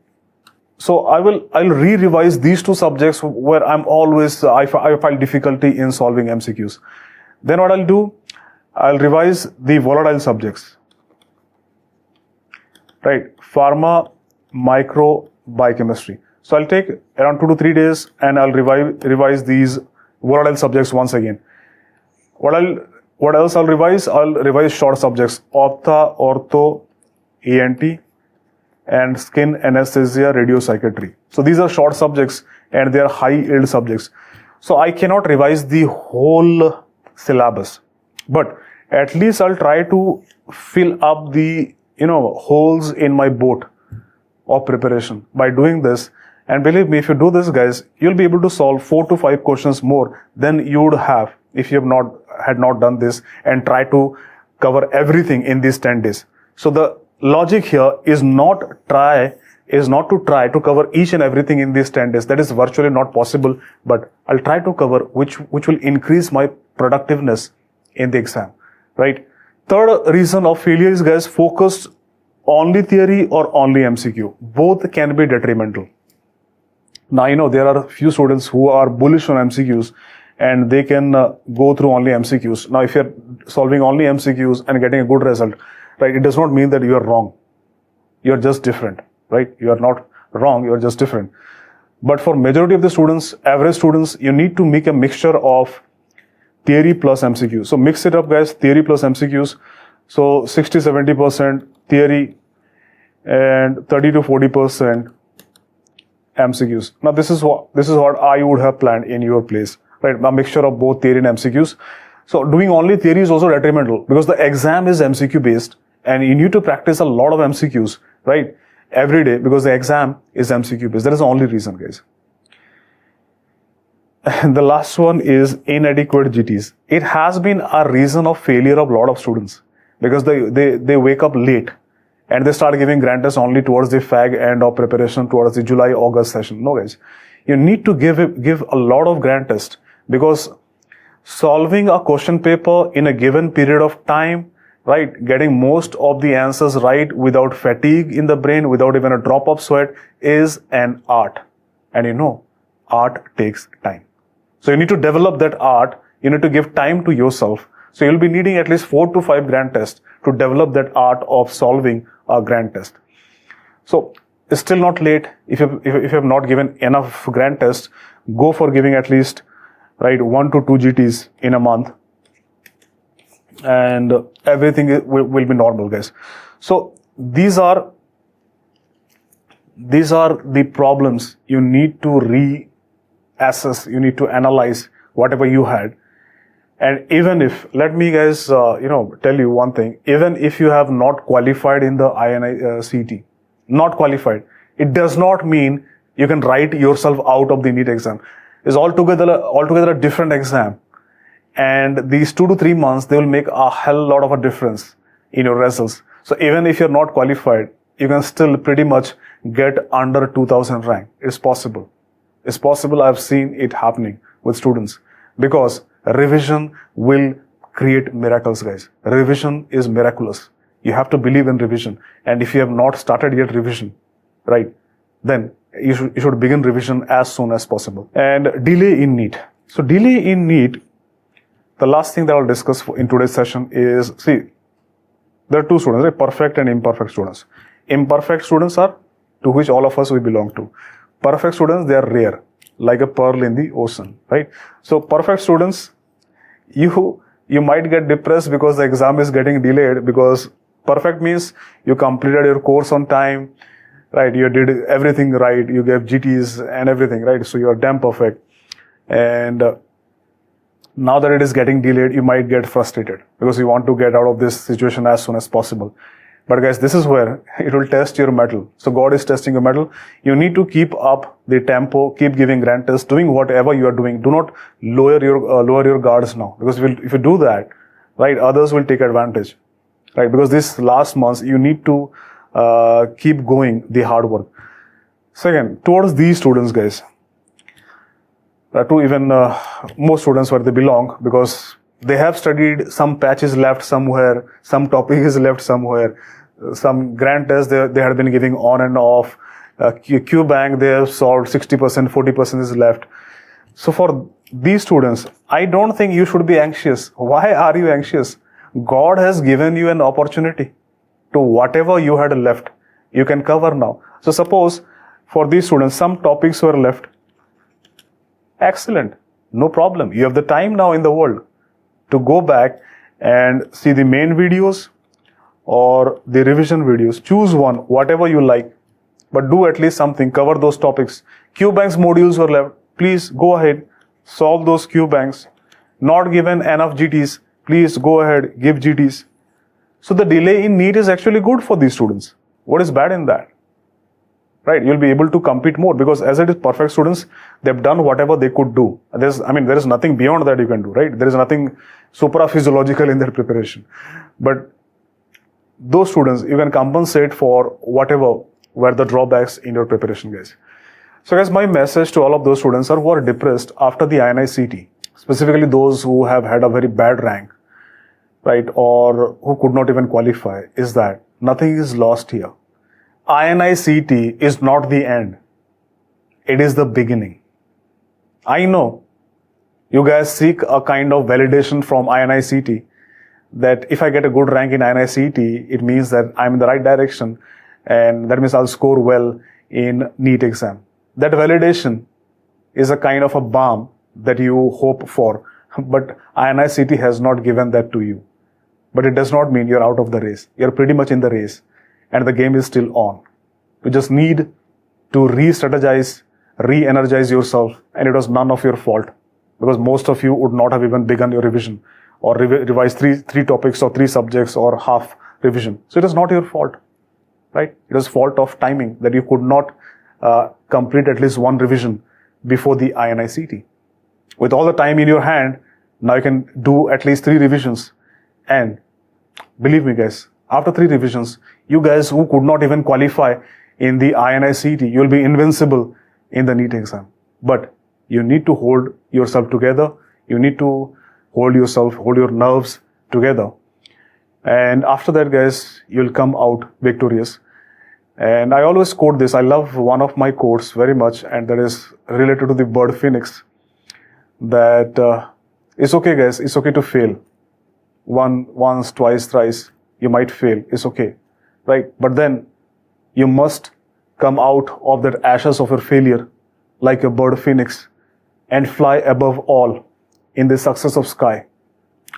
So I'll re-revise these 2 subjects where I find difficulty in solving MCQs. Then what I'll do, I'll revise the volatile subjects, right? Pharma, micro, biochemistry. So I'll take around 2 to 3 days and I'll revise these volatile subjects once again. What else I'll revise? I'll revise short subjects, ophtha, ortho, ENT, and skin anesthesia, radiopsychiatry. So these are short subjects and they are high yield subjects. So I cannot revise the whole syllabus, but at least I'll try to fill up the holes in my boat of preparation by doing this. And believe me, if you do this, guys, you'll be able to solve 4 to 5 questions more than you would have if you had not done this and try to cover everything in these 10 days. So the logic here is not to try to cover each and everything in these 10 days. That is virtually not possible, but I'll try to cover which will increase my productiveness in the exam, right? Third reason of failure is, guys, focused only theory or only MCQ. Both can be detrimental. Now, there are few students who are bullish on MCQs and they can go through only MCQs. Now, if you're solving only MCQs and getting a good result, right, it does not mean that you are wrong. You're just different, right? You are not wrong, you're just different. But for majority of the students, average students, you need to make a mixture of theory plus MCQs. So mix it up, guys, theory plus MCQs. So 60-70% theory and 30 to 40% MCQs. Now this is what I would have planned in your place, right? A mixture of both theory and MCQs. So doing only theory is also detrimental because the exam is MCQ based and you need to practice a lot of MCQs, right? Every day because the exam is MCQ based. That is the only reason, guys. And the last one is inadequate GTs. It has been a reason of failure of a lot of students because they wake up late and they start giving grant tests only towards the fag end of preparation towards the July-August session. No, guys. You need to give a lot of grant tests because solving a question paper in a given period of time, right, getting most of the answers right without fatigue in the brain, without even a drop of sweat is an art. And art takes time. So you need to develop that art. You need to give time to yourself. So you'll be needing at least 4 to 5 grant tests to develop that art of solving a grant test. So it's still not late. If you have not given enough grant tests, go for giving at least, right, 1 to 2 GTs in a month. And everything will be normal, guys. So these are the problems you need to reassess, you need to analyze whatever you had. And even if, let me guys, tell you one thing, even if you have not qualified in the INI-CET, not qualified, it does not mean you can write yourself out of the NEET exam. It's altogether a different exam. And these 2 to 3 months, they will make a hell lot of a difference in your results. So even if you're not qualified, you can still pretty much get under 2000 rank. It's possible. It's possible. I've seen it happening with students because revision will create miracles, guys. Revision is miraculous. You have to believe in revision. And if you have not started yet revision, right, then you should begin revision as soon as possible. And delay in NEET. So delay in NEET, the last thing that I'll discuss in today's session is, see, there are two students, right? Perfect and imperfect students. Imperfect students are to which all of us we belong to. Perfect students, they are rare, like a pearl in the ocean, right? So perfect students, you might get depressed because the exam is getting delayed because perfect means you completed your course on time, right? You did everything right. You gave GTs and everything, right? So you are damn perfect. And now that it is getting delayed, you might get frustrated because you want to get out of this situation as soon as possible. But guys, this is where it will test your mettle. So God is testing your mettle. You need to keep up the tempo, keep giving grant tests, doing whatever you are doing. Do not lower your guards now, because if you do that, right, others will take advantage, right? Because this last months you need to keep going the hard work. Second, towards these students, guys, to even most students where they belong, because they have studied, some patch is left somewhere, some topic is left somewhere, some grant tests they had been giving on and off, Q bank they have solved 60%, 40% is left. So for these students, I don't think you should be anxious. Why are you anxious? God has given you an opportunity to whatever you had left, you can cover now. So suppose for these students, some topics were left. Excellent. No problem. You have the time now in the world to go back and see the main videos or the revision videos. Choose one, whatever you like, but do at least something, cover those topics. Q banks modules were left. Please go ahead, solve those Q banks. Not given enough GTs, please go ahead, give GTs. So the delay in NEET is actually good for these students. What is bad in that? Right, you'll be able to compete more because as it is perfect students, they've done whatever they could do. There is nothing beyond that you can do, right? There is nothing supra-physiological in their preparation. But those students, you can compensate for whatever were the drawbacks in your preparation, guys. So guys, my message to all of those students who are depressed after the INI-CET, specifically those who have had a very bad rank, right, or who could not even qualify, is that nothing is lost here. INI-CET is not the end. It is the beginning. I know you guys seek a kind of validation from INI-CET that if I get a good rank in INI-CET, it means that I'm in the right direction, and that means I'll score well in NEET exam. That validation is a kind of a balm that you hope for, but INI-CET has not given that to you. But it does not mean you're out of the race. You're pretty much in the race, and the game is still on. You just need to re-strategize, re-energize yourself, and it was none of your fault, because most of you would not have even begun your revision or revise three topics or 3 subjects or half revision. So it is not your fault, right? It was fault of timing that you could not complete at least 1 revision before the INI-CET. With all the time in your hand, now you can do at least 3 revisions. And believe me guys, after 3 revisions, you guys who could not even qualify in the INI-CET, you'll be invincible in the NEET exam. But you need to hold yourself together. You need to hold your nerves together. And after that, guys, you'll come out victorious. And I always quote this. I love one of my quotes very much, and that is related to the bird phoenix. That it's okay, guys. It's okay to fail. Once, twice, thrice, you might fail. It's okay, right? But then you must come out of that ashes of your failure like a bird phoenix and fly above all in the success of sky.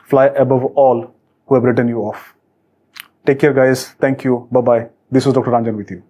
Fly above all who have written you off. Take care, guys. Thank you. Bye-bye. This was Dr. Ranjan with you.